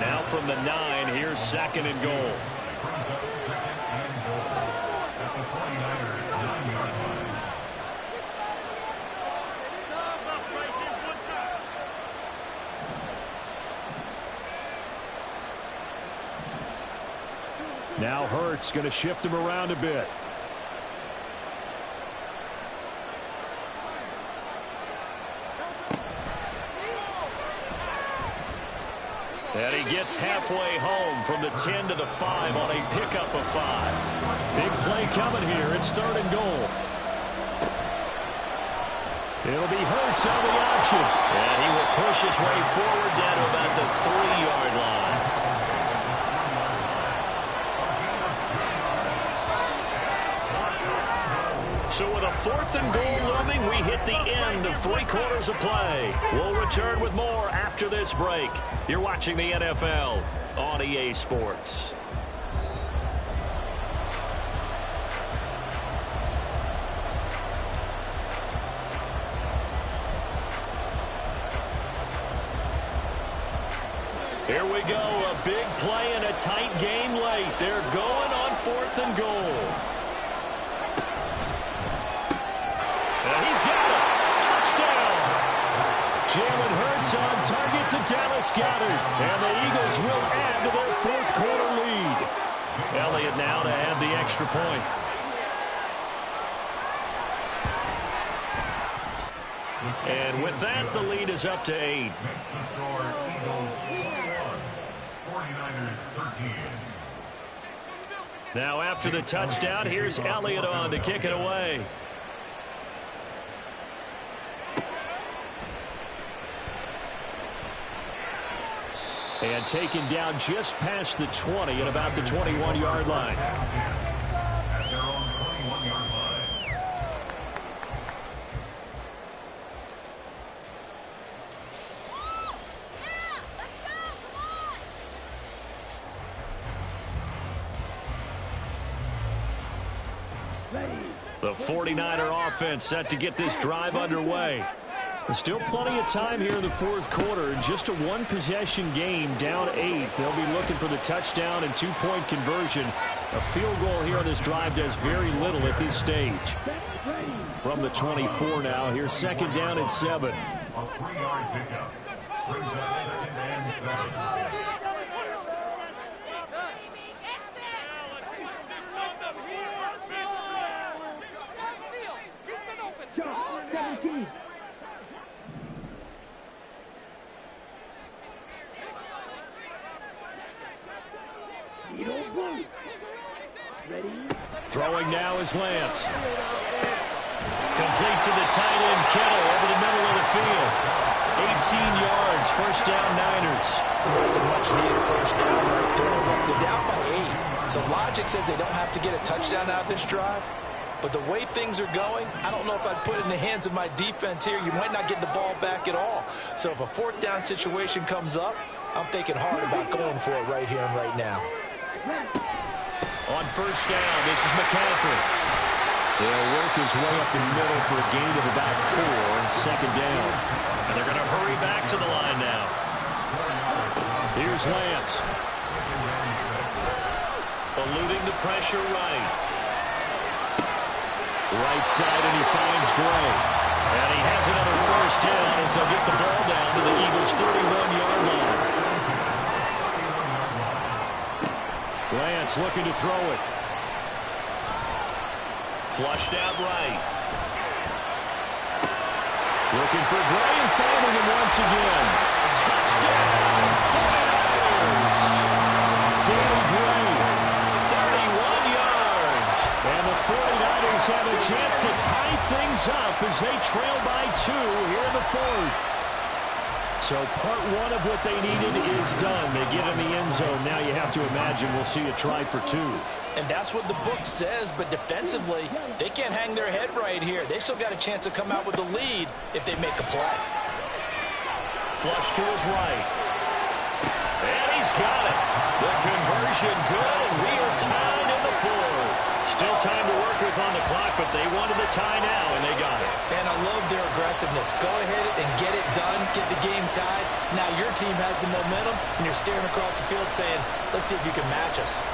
Now from the 9, here's 2nd and goal. Brings up 2nd and goal at the 49ers 9-yard line. Now Hurts going to shift him around a bit. And he gets halfway home from the 10 to the 5 on a pickup of 5. Big play coming here. It's 3rd and goal. It'll be Hurts on the option. And he will push his way forward down to about the 3-yard line. So with a 4th and goal looming, we hit the end of 3 quarters of play. We'll return with more after this break. You're watching the NFL on EA Sports. Here we go, a big play in a tight game late. They're going on 4th and goal. And he's got it. Touchdown. Jalen Hurts on target to Dallas Goedert. And the Eagles will add to their 4th quarter lead. Elliott now to add the extra point. And with that, the lead is up to 8. Makes the score Eagles 41, 49ers 13. Now after the touchdown, here's Elliott on to kick it away. And taken down just past the 20 at about the 21-yard line. At their own 21-yard line. The 49er offense set to get this drive underway. There's still plenty of time here in the 4th quarter. Just a 1-possession game, down 8. They'll be looking for the touchdown and 2-point conversion. A field goal here on this drive does very little at this stage. From the 24 now, here's 2nd down and 7. A 3-yard pickup. Brings up 2nd and 7. Throwing now is Lance. Complete to the tight end, Kittle, over the middle of the field. 18 yards, 1st down, Niners. That's a much-needed 1st down right there. Look, they're down by 8. So logic says they don't have to get a touchdown out of this drive. But the way things are going, I don't know if I'd put it in the hands of my defense here. You might not get the ball back at all. So if a 4th down situation comes up, I'm thinking hard about going for it right here and right now. On 1st down, this is McCaffrey. He'll work his way up the middle for a gain of about 4, second down. And they're going to hurry back to the line now. Here's Lance. Eluding the pressure right. Right side, and he finds Gray. And he has another first down as they'll get the ball down to the Eagles' 31-yard line. Lance looking to throw it. Flushed out right. Looking for Gray and finding him once again. Touchdown, 49ers! Danny Gray. 31 yards. And the 49ers have a chance to tie things up as they trail by 2 here in the 4th. So part 1 of what they needed is done. They get in the end zone. Now you have to imagine we'll see a try for 2. And that's what the book says, but defensively, they can't hang their head right here. They've still got a chance to come out with the lead if they make a play. Flush to his right. And he's got it. The conversion good, and we are tied in the 4th. Still time to work with on the clock, but they wanted the tie now, and they got it. And I love their aggressiveness. Go ahead and get it done, get the game tied. Now your team has the momentum, and you're staring across the field saying, let's see if you can match us.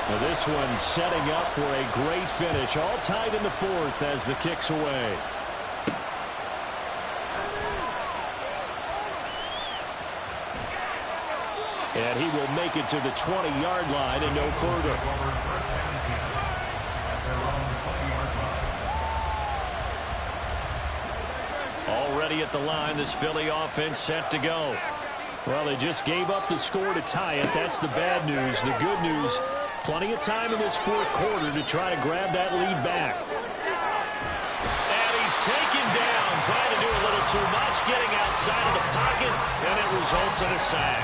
Now this one setting up for a great finish. All tied in the 4th as the kick's away. And he will make it to the 20-yard line and no further. Already at the line, this Philly offense set to go. Well, they just gave up the score to tie it. That's the bad news. The good news, plenty of time in this 4th quarter to try to grab that lead back. And he's taken down, trying to do a little too much, getting outside of the pocket, and it results in a sack.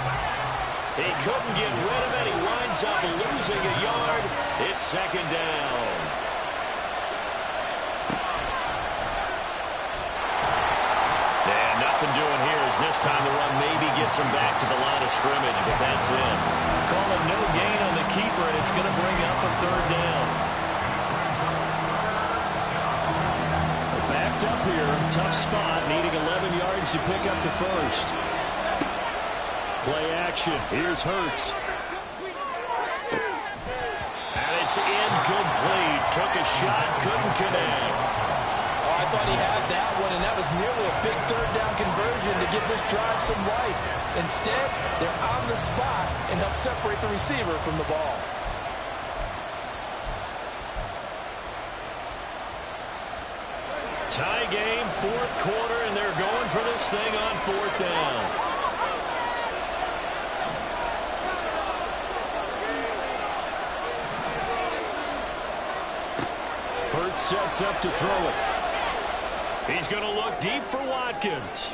He couldn't get rid of it. He winds up losing a yard. It's second down. And nothing doing here as this time the run maybe gets him back to the line of scrimmage, but that's it. Call it no gain on the keeper, and it's going to bring up a third down. Backed up here, tough spot, needing 11 yards to pick up the first. Play action. Here's Hurts. And it's incomplete. Took a shot, couldn't connect. Oh, I thought he had that one, and that was nearly a big third down conversion to give this drive some life. Instead, they're on the spot and help separate the receiver from the ball. Tie game, 4th quarter, and they're going for this thing on 4th down. Hurts sets up to throw it. He's going to look deep for Watkins.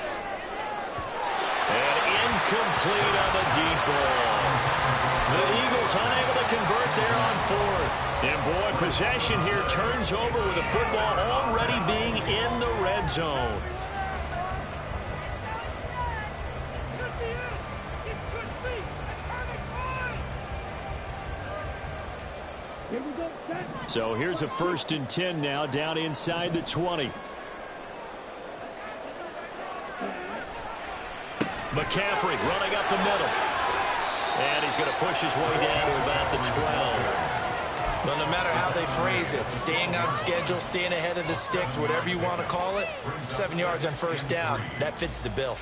And incomplete on the deep ball. The Eagles unable to convert there on 4th. And boy, possession here turns over with the football already being in the red zone. So here's a 1st and 10 now, down inside the 20. McCaffrey running up the middle. And he's going to push his way down to about the 12. Well, no matter how they phrase it, staying on schedule, staying ahead of the sticks, whatever you want to call it, 7 yards on 1st down, that fits the bill.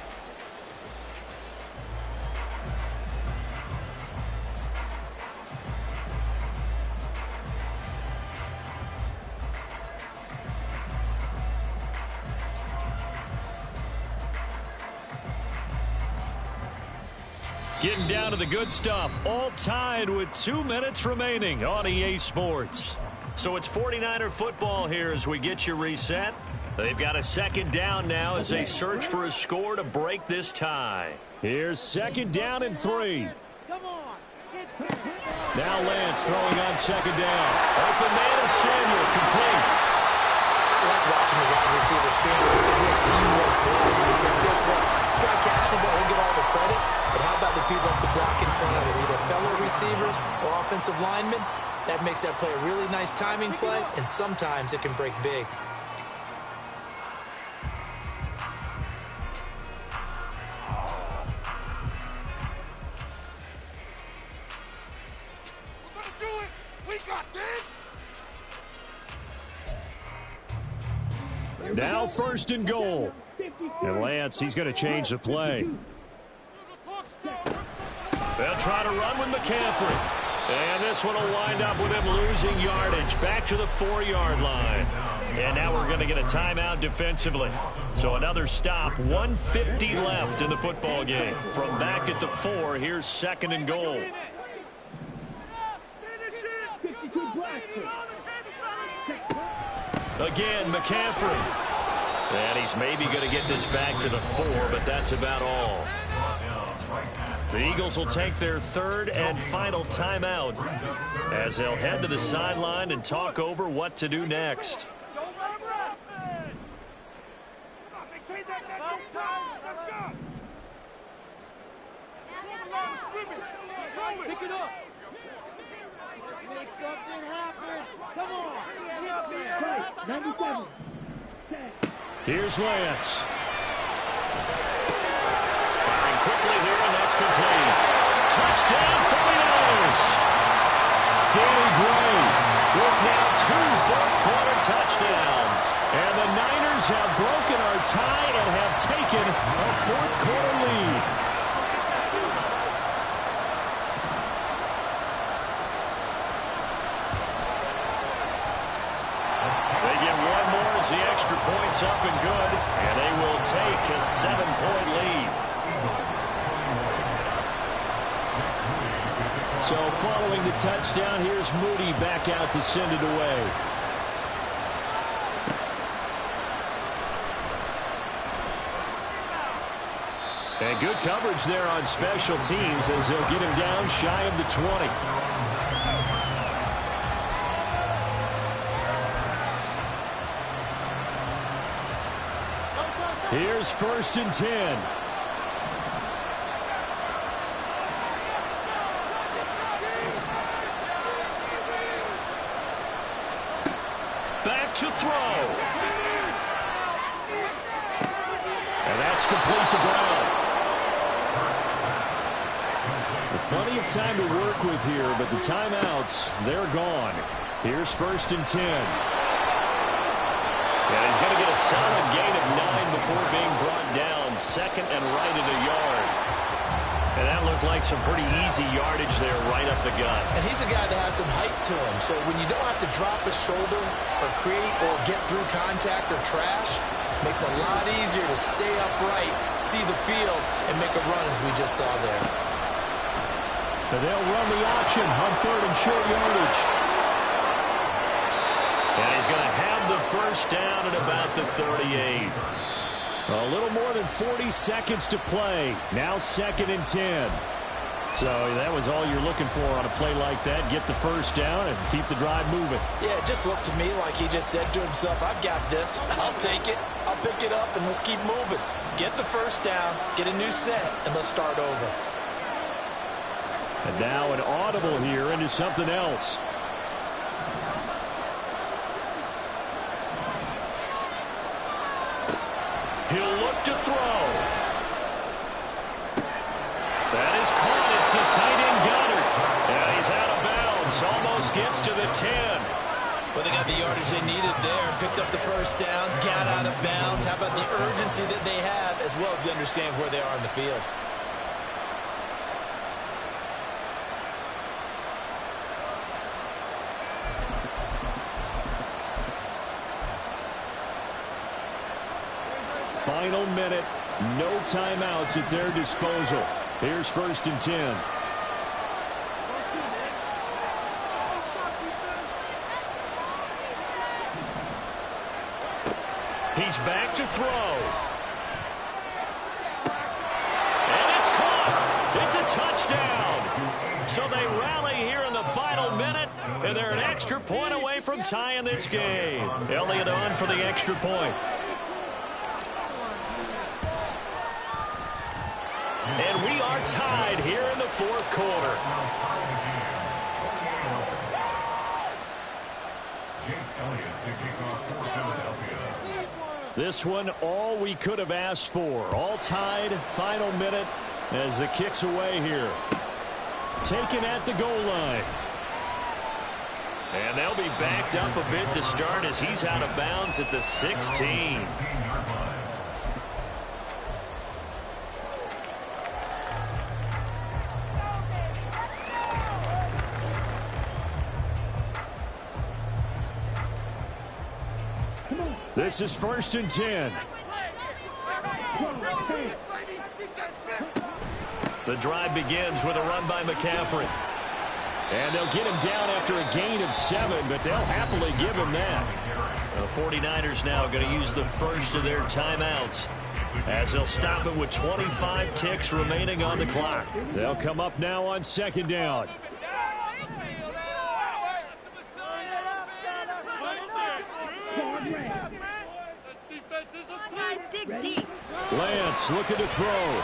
Getting down to the good stuff, all tied with 2 minutes remaining on EA Sports. So it's 49er football here as we get you reset. They've got a 2nd down now as they search for a score to break this tie. Here's 2nd down and 3. Now Lance throwing on 2nd down. Open man is Samuel, complete. I like watching the wide receiver screen because it's a real teamwork play. Because guess what? The guy catching the ball will get all the credit, but how about the people up to block in front of him, either fellow receivers or offensive linemen? That makes that play a really nice timing play, and sometimes it can break big. Now first and goal. And Lance, he's going to change the play. They'll try to run with McCaffrey. And this one will wind up with him losing yardage back to the 4-yard line. And now we're going to get a timeout defensively. So another stop, 1:50 left in the football game. From back at the 4, here's second and goal. Again, McCaffrey. And he's maybe going to get this back to the 4, but that's about all. The Eagles will take their third and final timeout as they'll head to the sideline and talk over what to do next. Pick it up. Let's make something happen. Come on. 97. Here's Lance. Firing quickly here, and that's complete. Touchdown, 49ers. Danny Gray with now 2 fourth-quarter touchdowns. And the Niners have broken our tie and have taken a fourth-quarter lead. They get one more as the extra point's up and good, and they will take a 7-point lead. So following the touchdown, here's Moody back out to send it away. And good coverage there on special teams as they'll get him down shy of the 20. Here's first and 10. Back to throw. And that's complete to Brown. With plenty of time to work with here, but the timeouts, they're gone. Here's first and 10. And he's going to get a solid gain of 9 before being brought down. Second and right at a yard. And that looked like some pretty easy yardage there right up the gut. And he's a guy that has some height to him. So when you don't have to drop a shoulder or create or get through contact or trash, makes it a lot easier to stay upright, see the field, and make a run as we just saw there. And they'll run the option on third and short yardage. And he's going to have the first down at about the 38. A little more than 40 seconds to play. Now second and 10. So that was all you're looking for on a play like that. Get the first down and keep the drive moving. Yeah, it just looked to me like he just said to himself, I've got this. I'll take it. I'll pick it up, and let's keep moving. Get the first down, get a new set, and let's start over. And now an audible here into something else. He'll look to throw. That is caught. It's the tight end Goddard. And he's out of bounds. Almost gets to the 10. Well, they got the yardage they needed there. Picked up the first down. Got out of bounds. How about the urgency that they have as well as they understand where they are in the field? Final minute, no timeouts at their disposal. Here's first and 10. He's back to throw. And it's caught. It's a touchdown. So they rally here in the final minute, and they're an extra point away from tying this game. Elliott on for the extra point. And we are tied here in the fourth quarter. This one, all we could have asked for. All tied, final minute as the kick's away here. Taken at the goal line. And they'll be backed up a bit to start as he's out of bounds at the 16. This is 1st and 10. The drive begins with a run by McCaffrey. And they'll get him down after a gain of 7, but they'll happily give him that. The 49ers now going to use the first of their timeouts as they'll stop it with 25 ticks remaining on the clock. They'll come up now on 2nd down. Lance looking to throw.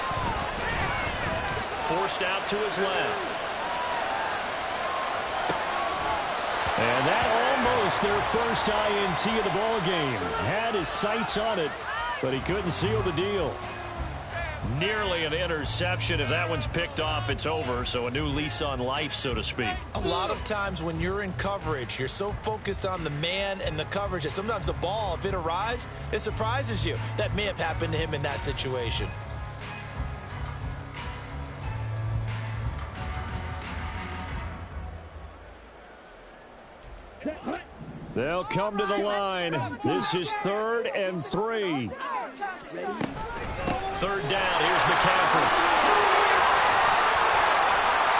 Forced out to his left. And that almost their first INT of the ball game. Had his sights on it, but he couldn't seal the deal. Nearly an interception. If that one's picked off, it's over. So a new lease on life, so to speak. A lot of times when you're in coverage, you're so focused on the man and the coverage that sometimes the ball, if it arrives, it surprises you. That may have happened to him in that situation. They'll come to the line. This is 3rd and 3. 3rd down. Here's McCaffrey.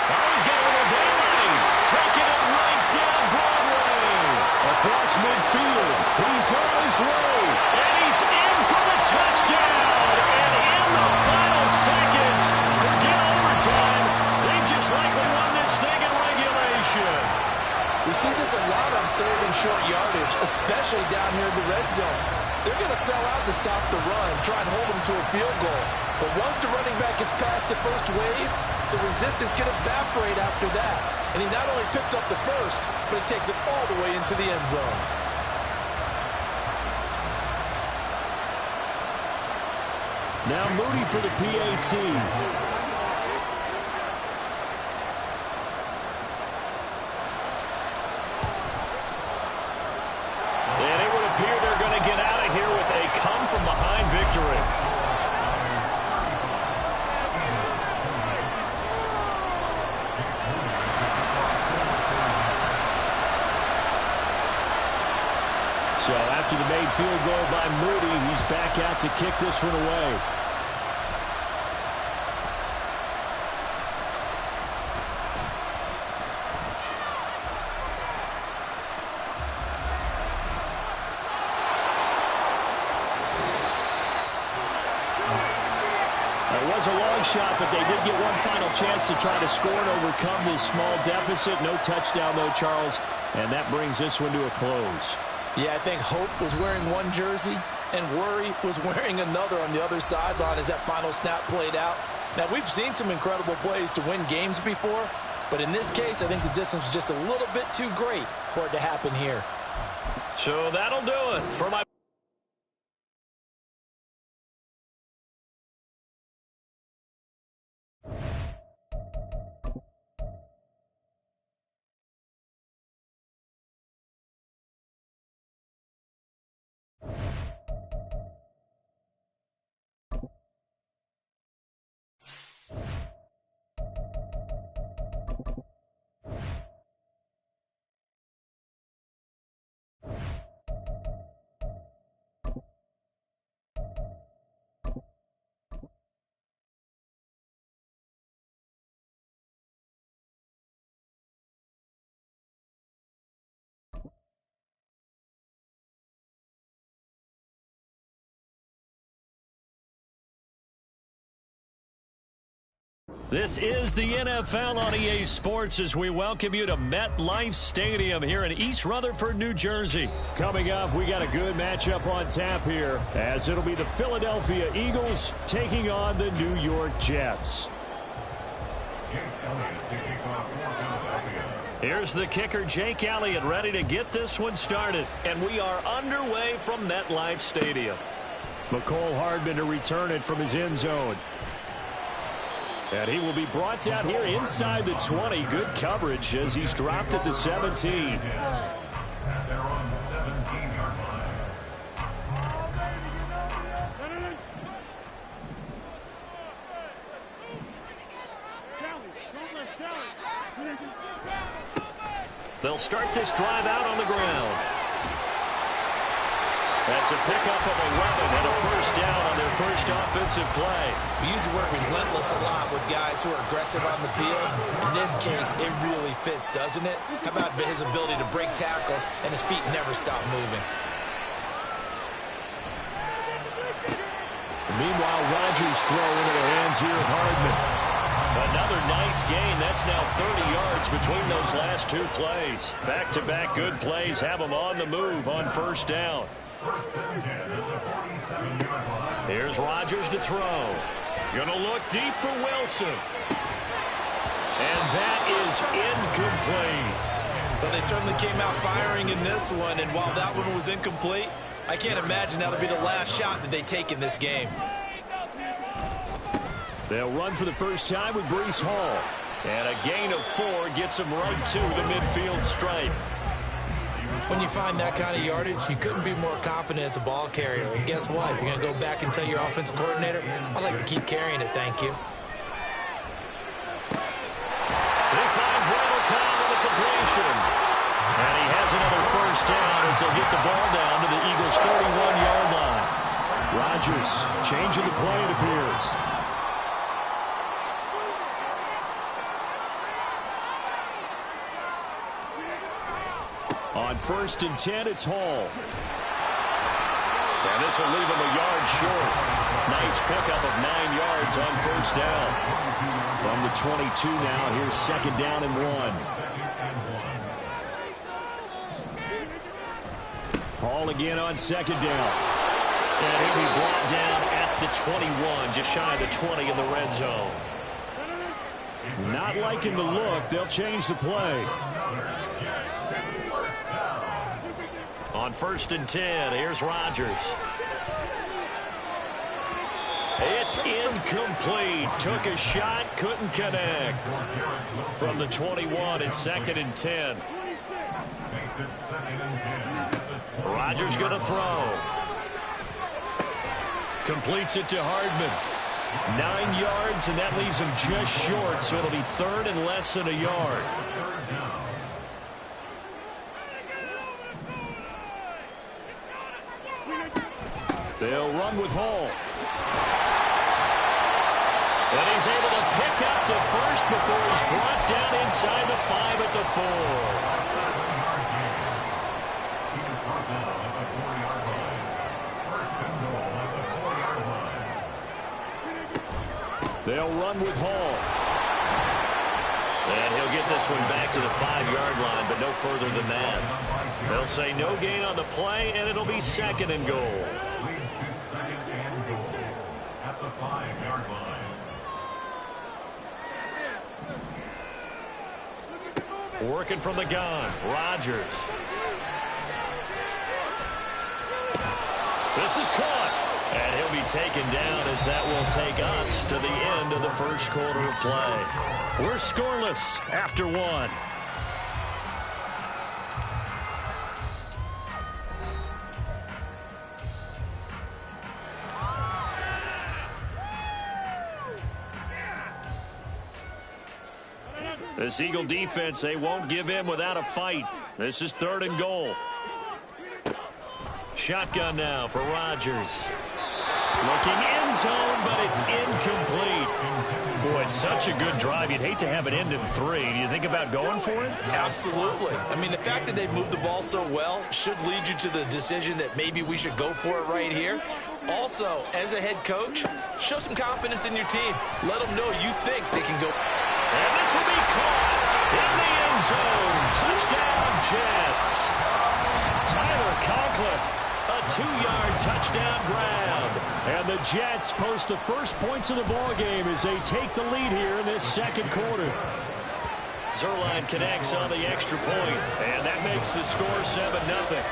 Oh, he's got a little daylight. Taking it right down Broadway. Across midfield. He's on his way. And he's in for the touchdown. And in the final seconds, forget overtime. They just likely won this thing in regulation. We see this a lot on 3rd and short yardage, especially down here in the red zone. They're going to sell out to stop the run, try and hold them to a field goal. But once the running back gets past the first wave, the resistance can evaporate after that. And he not only picks up the first, but he takes it all the way into the end zone. Now Moody for the PAT. Get out of here with a come-from-behind victory. So after the made field goal by Moody, he's back out to kick this one away. A long shot, but they did get one final chance to try to score and overcome this small deficit. No touchdown, though, Charles, and that brings this one to a close. Yeah, I think Hope was wearing one jersey and Worry was wearing another on the other sideline as that final snap played out. Now, we've seen some incredible plays to win games before, but in this case, I think the distance was just a little bit too great for it to happen here. So that'll do it for my... This is the NFL on EA Sports as we welcome you to MetLife Stadium here in East Rutherford, New Jersey. Coming up, we got a good matchup on tap here as it'll be the Philadelphia Eagles taking on the New York Jets. Here's the kicker, Jake Elliott, ready to get this one started. And we are underway from MetLife Stadium. McCole Hardman to return it from his end zone. And he will be brought down here inside the 20. Good coverage as he's dropped at the 17. They're on 17-yard line. They'll start this drive out on the ground. That's a pickup of 11 and a first down on their first offensive play. We use the word relentless a lot with guys who are aggressive on the field. In this case, it really fits, doesn't it? How about his ability to break tackles and his feet never stop moving? Meanwhile, Rodgers throw into the hands here of Hardman. Another nice gain. That's now 30 yards between those last two plays. Back-to-back good plays have them on the move on first down. Here's Rodgers to throw. Gonna look deep for Wilson. And that is incomplete. But they certainly came out firing in this one, and while that one was incomplete, I can't imagine that'll be the last shot that they take in this game. They'll run for the first time with Breece Hall. And a gain of 4 gets them right to the midfield stripe. When you find that kind of yardage, you couldn't be more confident as a ball carrier. And guess what? You're going to go back and tell your offensive coordinator, I'd like to keep carrying it, thank you. He finds Randall Cobb with a completion. And he has another first down as they'll get the ball down to the Eagles' 31-yard line. Rodgers changing the play, it appears. On 1st and 10, it's Hall. And this will leave him a yard short. Nice pickup of 9 yards on first down. From the 22 now, here's 2nd down and 1. Hall again on 2nd down. And he'll be brought down at the 21, just shy of the 20 in the red zone. Not liking the look. They'll change the play. On 1st and 10, here's Rodgers. It's incomplete. Took a shot, couldn't connect. From the 21, it's 2nd and 10. Rodgers going to throw. Completes it to Hardman. 9 yards, and that leaves him just short, so it'll be 3rd and less than a yard. They'll run with Hall. And he's able to pick up the first before he's brought down inside the 5 at the 4. They'll run with Hall. And he'll get this one back to the 5-yard line, but no further than that. They'll say no gain on the play, and it'll be 2nd and goal. Leads to 2nd and goal at the 5-yard line. Working from the gun, Rodgers. This is caught. And he'll be taken down as that will take us to the end of the first quarter of play. We're scoreless after 1. This Eagle defense, they won't give in without a fight. This is 3rd and goal. Shotgun now for Rodgers. Looking end zone, but it's incomplete. Boy, it's such a good drive. You'd hate to have it end in 3. Do you think about going for it? Absolutely. I mean, the fact that they've moved the ball so well should lead you to the decision that maybe we should go for it right here. Also, as a head coach, show some confidence in your team. Let them know you think they can go. And this will be caught in the end zone. Touchdown, Jets. Tyler Conklin, a 2-yard touchdown grab. And the Jets post the first points of the ball game as they take the lead here in this 2nd quarter. Zerline connects on the extra point, and that makes the score 7-0.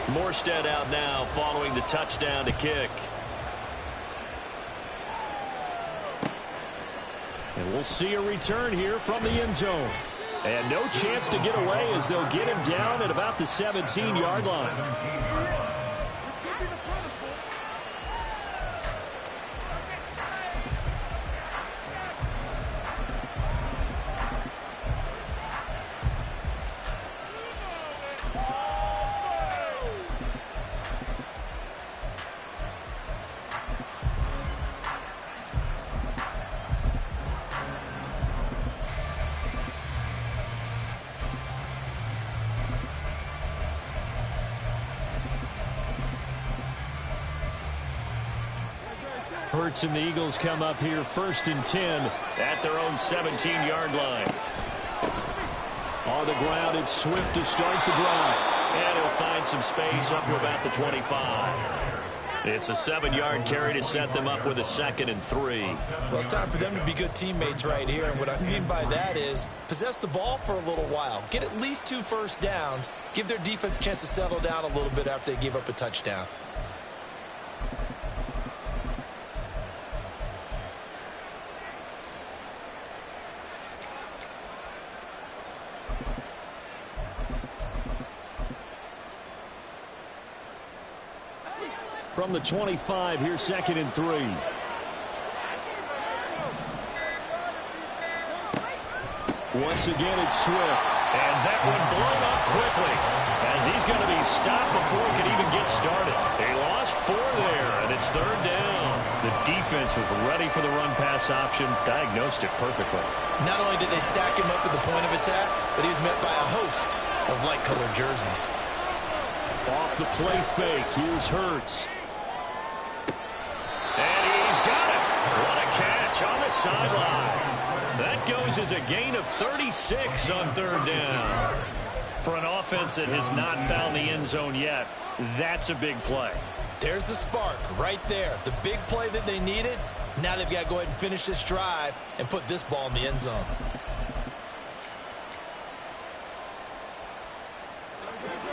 Morstead out now following the touchdown to kick. And we'll see a return here from the end zone. And no chance to get away as they'll get him down at about the 17-yard line. Hurts and the Eagles come up here 1st and 10 at their own 17-yard line. On the ground, it's Swift to start the drive. And he'll find some space up to about the 25. It's a 7-yard carry to set them up with a 2nd and 3. Well, it's time for them to be good teammates right here. And what I mean by that is possess the ball for a little while. Get at least 2 first downs. Give their defense a chance to settle down a little bit after they give up a touchdown. From the 25, here's 2nd and 3. Once again, it's Swift. And that one blown up quickly as he's going to be stopped before he can even get started. They lost 4 there, and it's 3rd down. The defense was ready for the run-pass option, diagnosed it perfectly. Not only did they stack him up at the point of attack, but he was met by a host of light-colored jerseys. Off the play fake, here's Hurts. And he's got it. What a catch on the sideline. That goes as a gain of 36 on 3rd down. For an offense that has not found the end zone yet, that's a big play. There's the spark right there. The big play that they needed. Now they've got to go ahead and finish this drive and put this ball in the end zone.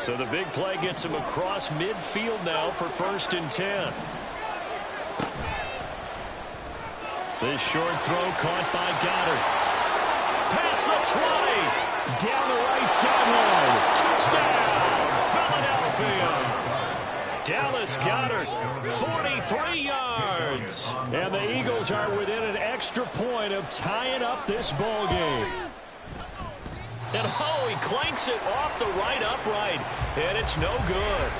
So the big play gets him across midfield now for 1st and 10. This short throw caught by Goddard. Past the 20. Down the right sideline. Touchdown, Philadelphia. Dallas Goddard, 43 yards. And the Eagles are within an extra point of tying up this ball game. And he clanks it off the right upright. And it's no good.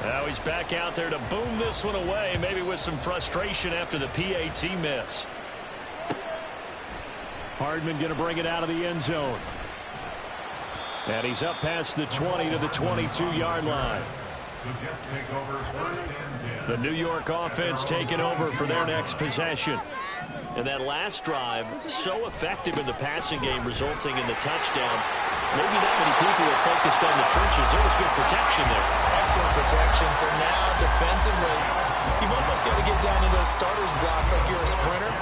Now he's back out there to boom this one away, maybe with some frustration after the PAT miss. Hardman going to bring it out of the end zone. And he's up past the 20 to the 22-yard line. The New York offense taking over for their next possession. And that last drive, so effective in the passing game, resulting in the touchdown. Maybe not many people were focused on the trenches. There was good protection there. Excellent protection. So now defensively, you've almost got to get down to those starters blocks like you're a sprinter.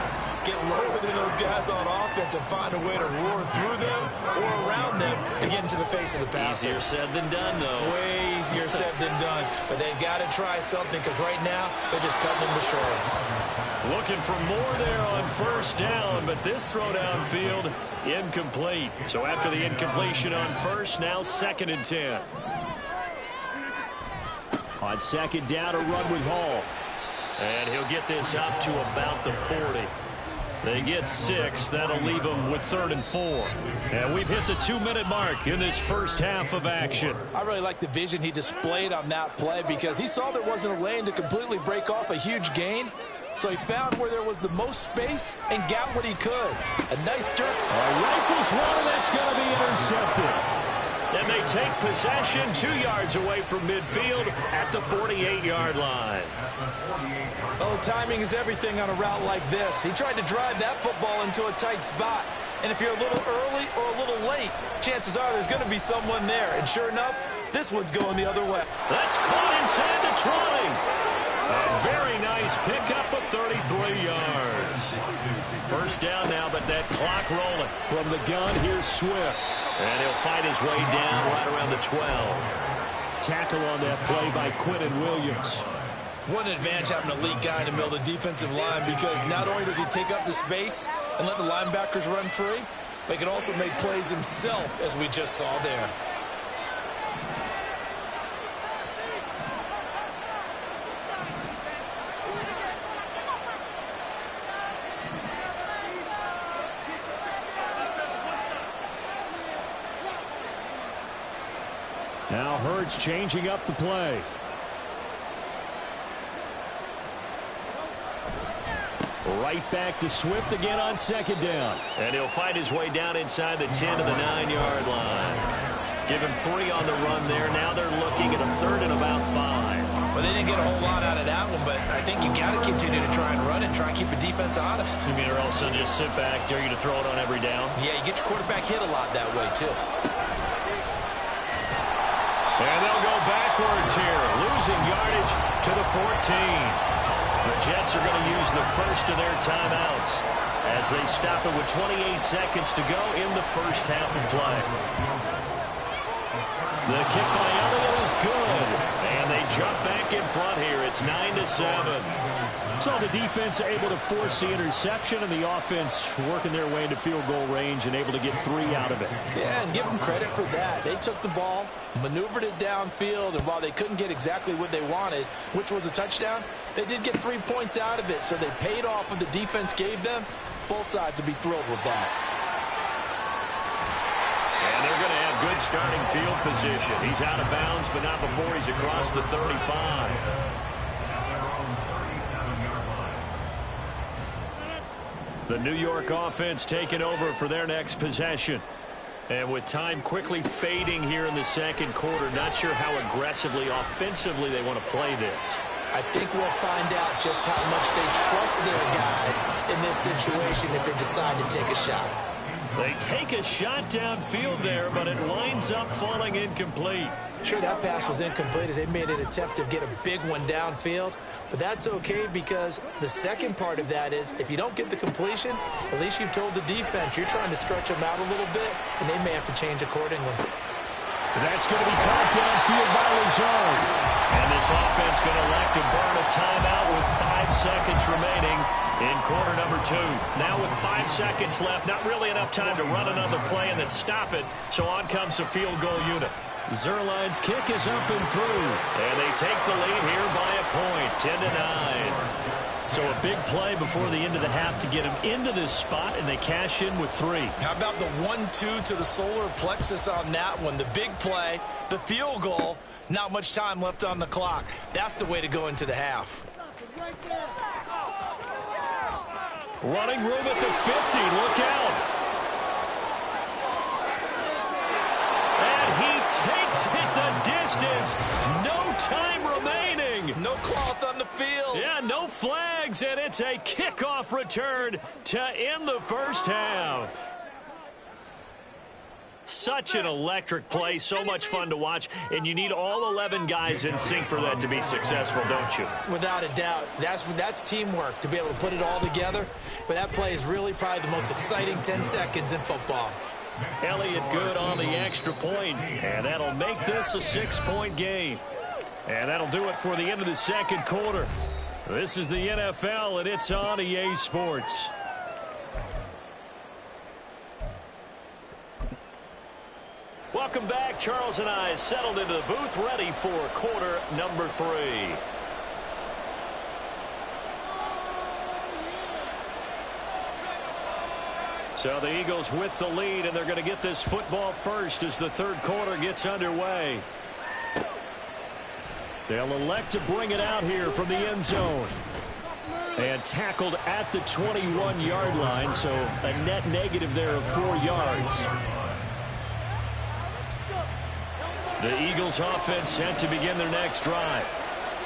Get lower than those guys on offense and find a way to roar through them or around them to get into the face of the passer. Easier said than done, though. Way easier said than done. But they've got to try something because right now they're just cutting them to shreds. Looking for more there on 1st down, but this throw downfield, incomplete. So after the incompletion on 1st, now 2nd and 10. On 2nd down, a run with Hall. And he'll get this up to about the 40. They get 6. That'll leave them with 3rd and 4. And we've hit the 2-minute mark in this first half of action. I really like the vision he displayed on that play because he saw there wasn't a lane to completely break off a huge gain. So he found where there was the most space and got what he could. A nice dirt. Rifles one, and that's going to be intercepted. And they take possession 2 yards away from midfield at the 48-yard line. Oh, timing is everything on a route like this. He tried to drive that football into a tight spot. And if you're a little early or a little late, chances are there's going to be someone there. And sure enough, this one's going the other way. That's caught inside the 20. A very nice pickup of 33 yards. First down now, but that clock rolling. From the gun, here's Swift. And he'll fight his way down right around the 12. Tackle on that play by Quinton Williams. What an advantage having an elite guy in the middle of the defensive line, because not only does he take up the space and let the linebackers run free, but he can also make plays himself, as we just saw there. Now Hurts changing up the play. Right back to Swift again on second down. And he'll fight his way down inside the 10 to the 9-yard line. Give him 3 on the run there. Now they're looking at a 3rd and about 5. Well, they didn't get a whole lot out of that one, but I think you got to continue to try and run and try and keep the defense honest. You mean, or else they'll just sit back, dare you to throw it on every down? Yeah, you get your quarterback hit a lot that way, too. And they'll go backwards here, losing yardage to the 14. The Jets are going to use the first of their timeouts as they stop it with 28 seconds to go in the first half of play. The kick by Elliott is good, and they jump back in front here. It's 9-7. So the defense able to force the interception, and the offense working their way into field goal range and able to get 3 out of it. Yeah, and give them credit for that. They took the ball, maneuvered it downfield, and while they couldn't get exactly what they wanted, which was a touchdown, they did get 3 points out of it, so they paid off what the defense gave them. Both sides will be thrilled with that. And they're going to have good starting field position. He's out of bounds, but not before he's across the 35. The New York offense taking over for their next possession. And with time quickly fading here in the second quarter, not sure how aggressively, offensively they want to play this. I think we'll find out just how much they trust their guys in this situation if they decide to take a shot. They take a shot downfield there, but it winds up falling incomplete. Sure, that pass was incomplete as they made an attempt to get a big one downfield, but that's okay because the second part of that is if you don't get the completion, at least you've told the defense you're trying to stretch them out a little bit, and they may have to change accordingly. That's going to be caught downfield by Lazard. And this offense going to elect to burn a timeout with 5 seconds remaining in quarter number 2. Now with 5 seconds left, not really enough time to run another play and then stop it, so on comes the field goal unit. Zerline's kick is up and through, and they take the lead here by a point, 10-9. So a big play before the end of the half to get them into this spot, and they cash in with 3. How about the 1-2 to the solar plexus on that one? The big play, the field goal, not much time left on the clock. That's the way to go into the half. Running room at the 50. Look out. And he takes it the distance. No time remaining. No cloth on the field. Yeah, no flags, and it's a kickoff return to end the first half. Such an electric play, so much fun to watch, and you need all 11 guys in sync for that to be successful, don't you? Without a doubt. That's teamwork to be able to put it all together, but that play is really probably the most exciting 10 seconds in football. Elliott good on the extra point, and that'll make this a 6-point game. And that'll do it for the end of the second quarter. This is the NFL, and it's on EA Sports. Welcome back. Charles and I settled into the booth, ready for quarter number 3. So the Eagles with the lead, and they're going to get this football first as the third quarter gets underway. They'll elect to bring it out here from the end zone. And tackled at the 21-yard line, so a net negative there of 4 yards. The Eagles offense set to begin their next drive.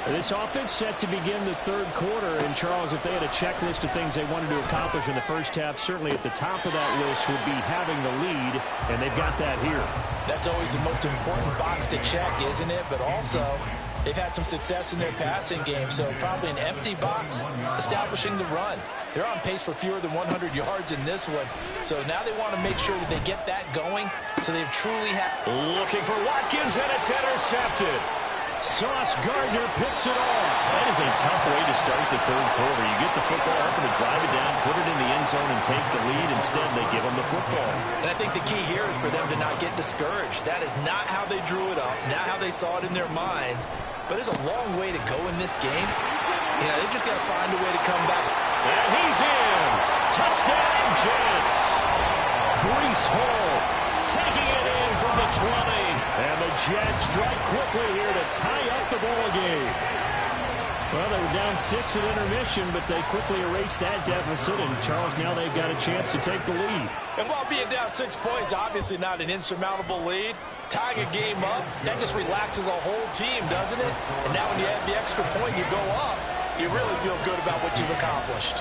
This offense set to begin the third quarter, and Charles, if they had a checklist of things they wanted to accomplish in the first half, certainly at the top of that list would be having the lead, and they've got that here. That's always the most important box to check, isn't it? But also, They've had some success in their passing game, so probably an empty box establishing the run. They're on pace for fewer than 100 yards in this one, so now they want to make sure that they get that going, so they've truly looking for Watkins, and it's intercepted. Sauce Gardner picks it off. That is a tough way to start the third quarter. You get the football, hoping to drive it down, put it in the end zone, and take the lead. Instead, they give them the football. And I think the key here is for them to not get discouraged. That is not how they drew it up, not how they saw it in their minds. But there's a long way to go in this game. You know, they've just got to find a way to come back. And he's in. Touchdown, Jets. Breece Hall taking it in from the 20. And the Jets strike quickly here to tie up the ball game. Well, they were down 6 at intermission, but they quickly erased that deficit. And, Charles, now they've got a chance to take the lead. And while being down 6 points, obviously not an insurmountable lead, tying a game up, that just relaxes a whole team, doesn't it? And now when you add the extra point, you go up, you really feel good about what you've accomplished.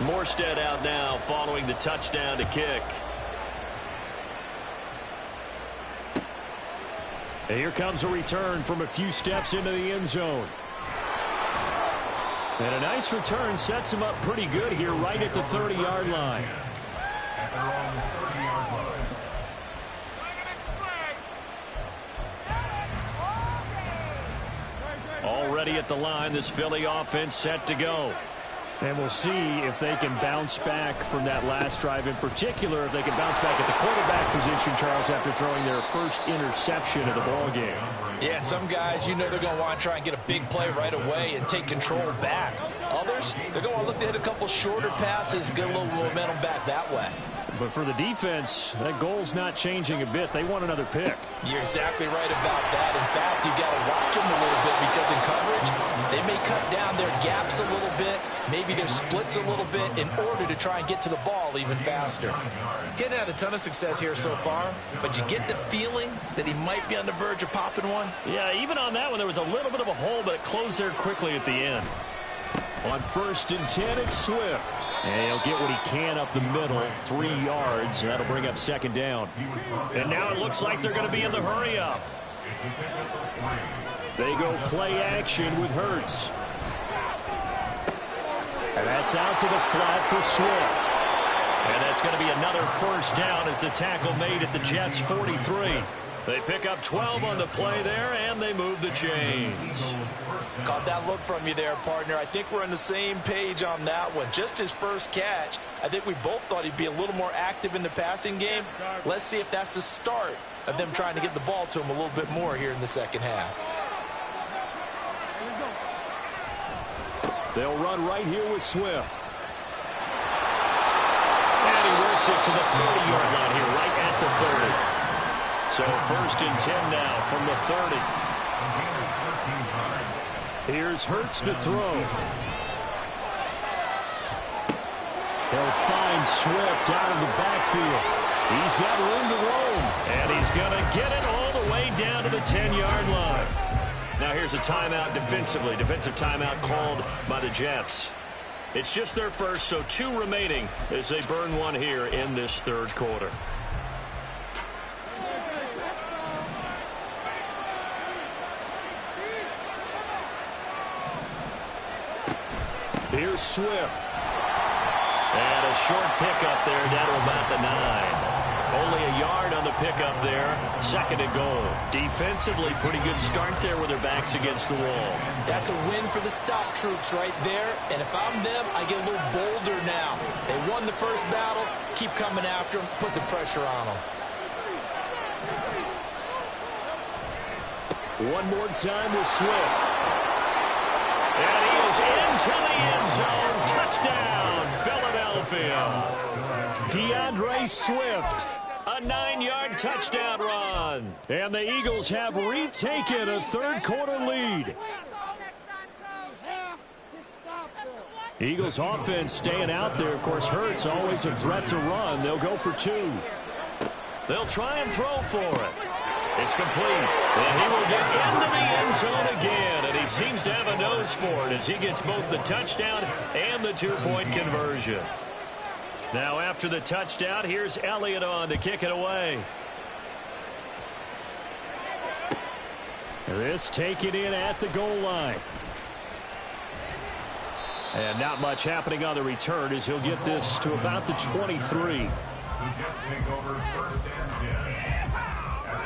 Morstead out now following the touchdown to kick. And here comes a return from a few steps into the end zone. And a nice return sets him up pretty good here right at the 30-yard line. At their own 30-yard line. Already at the line, this Philly offense set to go. And we'll see if they can bounce back from that last drive. In particular, if they can bounce back at the quarterback position, Charles, after throwing their first interception of the ball game. Yeah, some guys, you know they're going to want to try and get a big play right away and take control back. Others, they're going to want to look to hit a couple shorter passes, get a little momentum back that way. But for the defense, that goal's not changing a bit. They want another pick. You're exactly right about that. In fact, you've got to watch them a little bit because in coverage, they may cut down their gaps a little bit, maybe their splits a little bit in order to try and get to the ball even faster. Getting had a ton of success here so far, but you get the feeling that he might be on the verge of popping one. Yeah, even on that one, there was a little bit of a hole, but it closed there quickly at the end. On 1st and 10, it's Swift. And he'll get what he can up the middle, 3 yards. And that'll bring up 2nd down. And now it looks like they're going to be in the hurry-up. They go play action with Hurts. And that's out to the flat for Swift. And that's going to be another 1st down as the tackle made at the Jets' 43. They pick up 12 on the play there, and they move the chains. Caught that look from you there, partner. I think we're on the same page on that one. Just his first catch, I think we both thought he'd be a little more active in the passing game. Let's see if that's the start of them trying to get the ball to him a little bit more here in the second half. They'll run right here with Swift. And he works it to the 30-yard line here, right at the 30. So 1st and 10 now from the 30. Here's Hurts to throw. He'll find Swift out of the backfield. He's got room to roam. And he's going to get it all the way down to the 10-yard line. Now here's a timeout defensively. Defensive timeout called by the Jets. It's just their first, so 2 remaining as they burn one here in this 3rd quarter. Here's Swift. And a short pickup there down to about the 9. Only a yard on the pickup there. 2nd and goal. Defensively, pretty good start there with their backs against the wall. That's a win for the stop troops right there. And if I'm them, I get a little bolder now. They won the first battle. Keep coming after them. Put the pressure on them. One more time with Swift. And he is into the end zone. Touchdown, Philadelphia. DeAndre Swift, a 9-yard touchdown run. And the Eagles have retaken a 3rd quarter lead. Eagles offense staying out there. Of course, Hurts always a threat to run. They'll go for 2. They'll try and throw for it. It's complete. And he will get into the end zone again. And he seems to have a nose for it as he gets both the touchdown and the two-point conversion. Now after the touchdown, here's Elliott on to kick it away. This taken in at the goal line. And not much happening on the return as he'll get this to about the 23.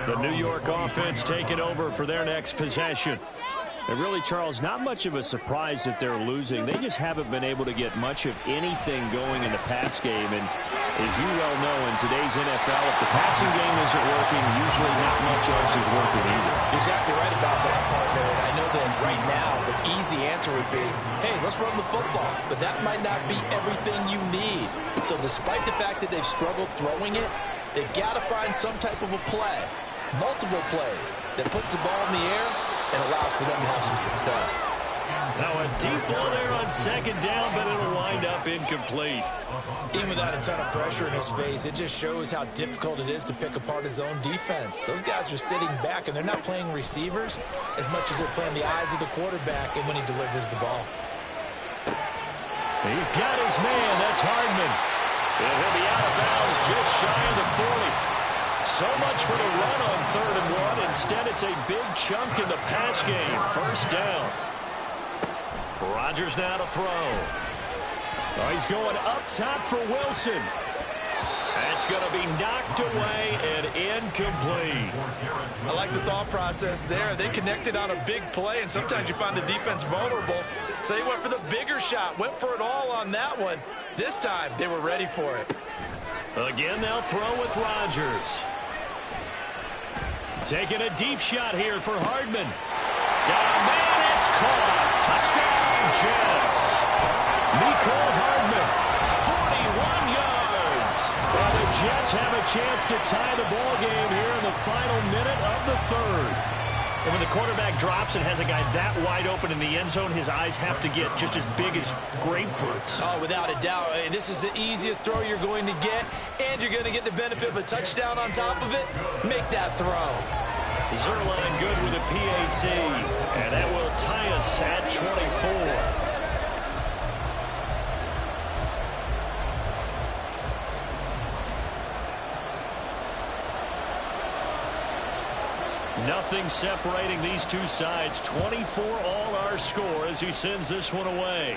The New York offense taking over for their next possession. And really, Charles, not much of a surprise that they're losing. They just haven't been able to get much of anything going in the pass game. And as you well know, in today's NFL, if the passing game isn't working, usually not much else is working either. You're exactly right about that, partner. And I know that right now the easy answer would be, hey, let's run the football. But that might not be everything you need. So despite the fact that they've struggled throwing it, they've got to find some type of a play, multiple plays, that puts the ball in the air and allows for them to have some success. Now a deep ball there on second down, but it'll wind up incomplete. Even without a ton of pressure in his face, it just shows how difficult it is to pick apart his own defense. Those guys are sitting back, and they're not playing receivers as much as they're playing the eyes of the quarterback and when he delivers the ball. He's got his man. That's Hardman. And he'll be out of bounds just shy of the 40. So much for the run on 3rd and 1. Instead, it's a big chunk in the pass game. First down. Rodgers now to throw. Oh, he's going up top for Wilson. That's going to be knocked away and incomplete. I like the thought process there. They connected on a big play, and sometimes you find the defense vulnerable. So they went for the bigger shot, went for it all on that one. This time, they were ready for it. Again, they'll throw with Rodgers. Taking a deep shot here for Hardman. Got a man, it's caught. Touchdown, Jets. Mecole Hardman, 41 yards. Well, the Jets have a chance to tie the ball game here in the final minute of the 3rd. And when the quarterback drops and has a guy that wide open in the end zone, his eyes have to get just as big as grapefruits. Oh, without a doubt. This is the easiest throw you're going to get, and you're going to get the benefit of a touchdown on top of it. Make that throw. Zerline good with a PAT, and that will tie us at 24. Nothing separating these two sides. 24 all our score as he sends this one away.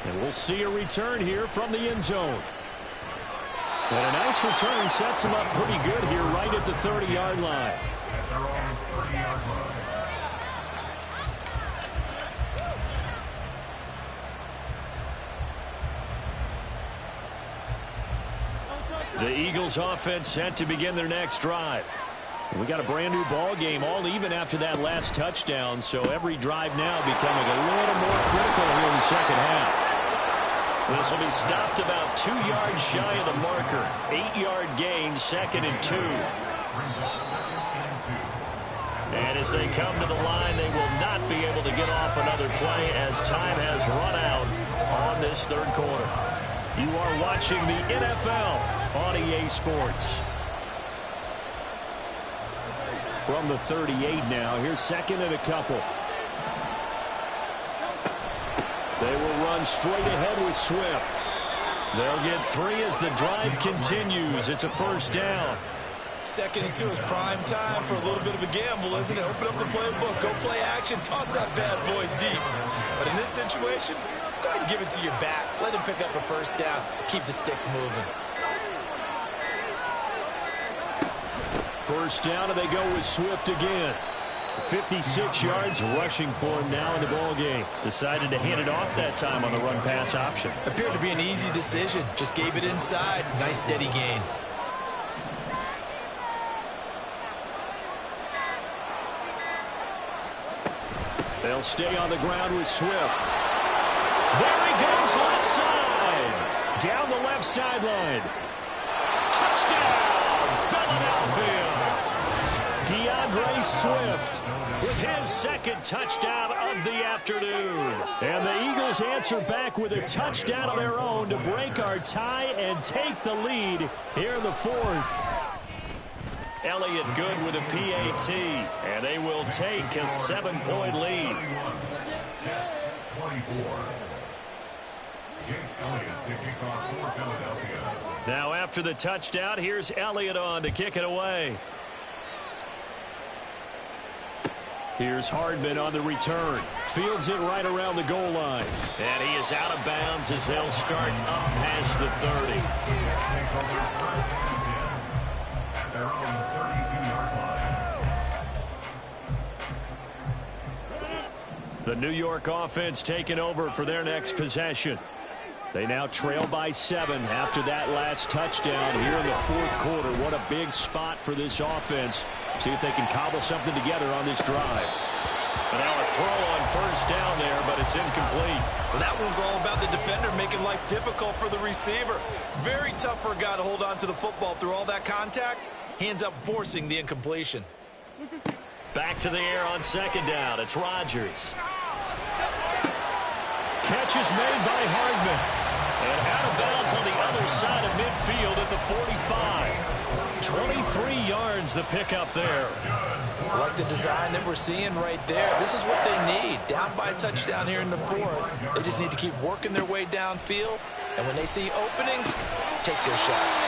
And we'll see a return here from the end zone. And a nice return sets him up pretty good here right at the 30-yard line. At their own 30-yard line. The Eagles offense set to begin their next drive. We got a brand new ball game, all even after that last touchdown, so every drive now becoming a little more critical here in the second half. This will be stopped about 2 yards shy of the marker. 8-yard gain, 2nd and 2. And as they come to the line, they will not be able to get off another play as time has run out on this 3rd quarter. You are watching the NFL on EA Sports. From the 38 now, here's 2nd and a couple. They will run straight ahead with Swift. They'll get 3 as the drive continues. It's a first down. 2nd and 2 is prime time for a little bit of a gamble, isn't it? Open up the playbook, go play action, toss that bad boy deep. But in this situation, go ahead and give it to your back. Let him pick up a first down. Keep the sticks moving. First down, and they go with Swift again. 56 yards rushing for him now in the ball game. Decided to hand it off that time on the run-pass option. Appeared to be an easy decision. Just gave it inside. Nice steady gain. They'll stay on the ground with Swift. There he goes left side. Down the left sideline. Touchdown, Philadelphia. DeAndre Swift with his 2nd touchdown of the afternoon. And the Eagles answer back with a touchdown of their own to break our tie and take the lead here in the 4th. Elliott good with a PAT, and they will take a 7-point lead. 24. Jake Elliott to kick off for Philadelphia. Now after the touchdown, here's Elliott on to kick it away. Here's Hardman on the return. Fields it right around the goal line. And he is out of bounds as they'll start up past the 30. At their own 32-yard line. The New York offense taking over for their next possession. They now trail by 7 after that last touchdown here in the fourth quarter. What a big spot for this offense. See if they can cobble something together on this drive. And now a throw on first down there, but it's incomplete. Well, that one's all about the defender making life difficult for the receiver. Very tough for a guy to hold on to the football through all that contact. He ends up forcing the incompletion. Back to the air on second down. It's Rodgers. Catch is made by Hardman. And out of bounds on the other side of midfield at the 45. 23 yards the pickup there. I like the design that we're seeing right there. This is what they need. Down by a touchdown here in the fourth. They just need to keep working their way downfield. And when they see openings, take their shots.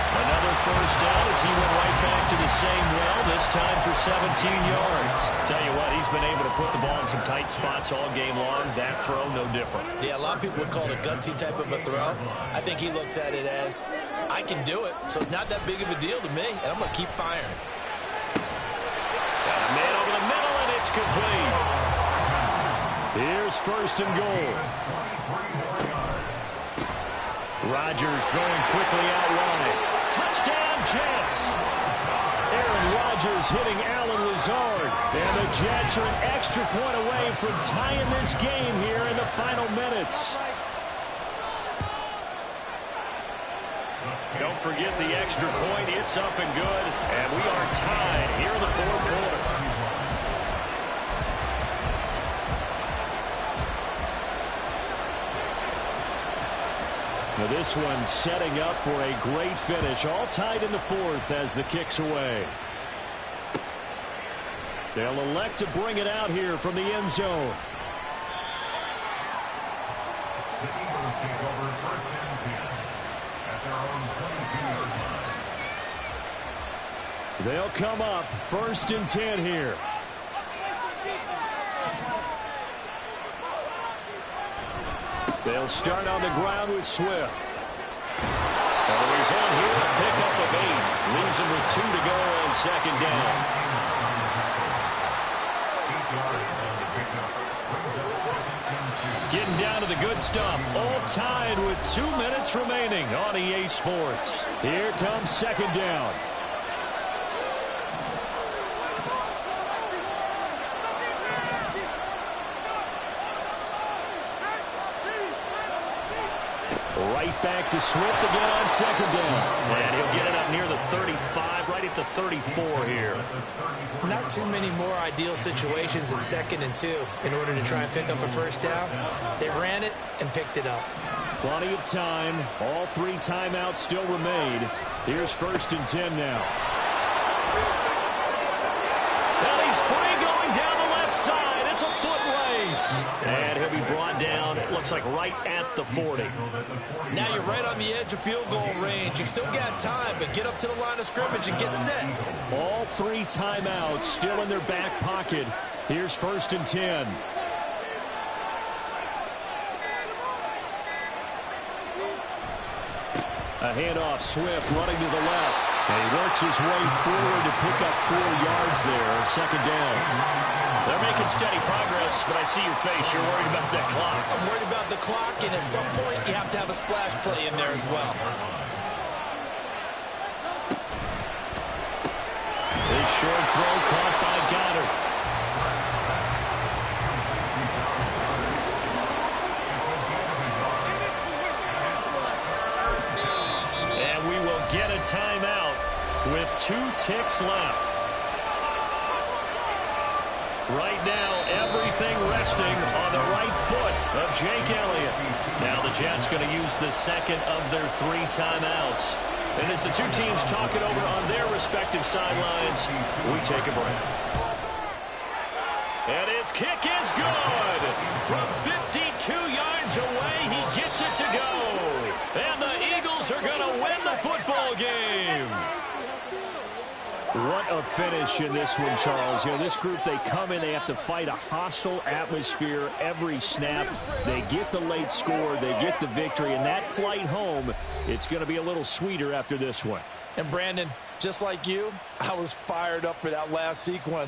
Another first down as he went right back to the same well, this time for 17 yards. Tell you what, he's been able to put the ball in some tight spots all game long. That throw, no different. Yeah, a lot of people would call it a gutsy type of a throw. I think he looks at it as, I can do it, so it's not that big of a deal to me, and I'm going to keep firing. Got a man over the middle, and it's complete. Here's first and goal. Rodgers throwing quickly out wide. Touchdown, Jets. Aaron Rodgers hitting Allen Lazard. And the Jets are an extra point away from tying this game here in the final minutes. Don't forget the extra point. It's up and good. And we are tied here in the fourth quarter. Now this one setting up for a great finish. All tied in the fourth as the kick's away. They'll elect to bring it out here from the end zone. The Eagles take over first and 10 at their own 22-yard line. They'll come up first and 10 here. They'll start on the ground with Swift. And he's on here, a pickup of 8. Leaves him with 2 to go on second down. Getting down to the good stuff. All tied with 2 minutes remaining on EA Sports. Here comes second down. Right back to Swift again on second down. And he'll get it up near the 35, right at the 34 here. Not too many more ideal situations in second and 2 in order to try and pick up a first down. They ran it and picked it up. Plenty of time. All 3 timeouts still remain. Here's first and 10 now. And he's free going down the left side. It's a foot race. And he'll be brought down, it looks like right at the 40. Now you're right on the edge of field goal range. You've still got time, but get up to the line of scrimmage and get set. All 3 timeouts still in their back pocket. Here's first and 10. A handoff, Swift running to the left. And he works his way forward to pick up 4 yards there. Second down. They're making steady progress, but I see your face. You're worried about that clock. I'm worried about the clock, and at some point you have to have a splash play in there as well. This short throw caught by Goddard. And we will get a timeout with 2 ticks left. Right now, everything resting on the right foot of Jake Elliott. Now the Jets going to use the second of their 3 timeouts. And as the 2 teams talk it over on their respective sidelines. We take a break. And his kick is good. From 52 yards away, he gets it to go. And the Eagles are going to win the football game. What a finish in this one, Charles. You know, this group, they come in, they have to fight a hostile atmosphere every snap. They get the late score, they get the victory, and that flight home, it's going to be a little sweeter after this one. And Brandon, just like you, I was fired up for that last sequence.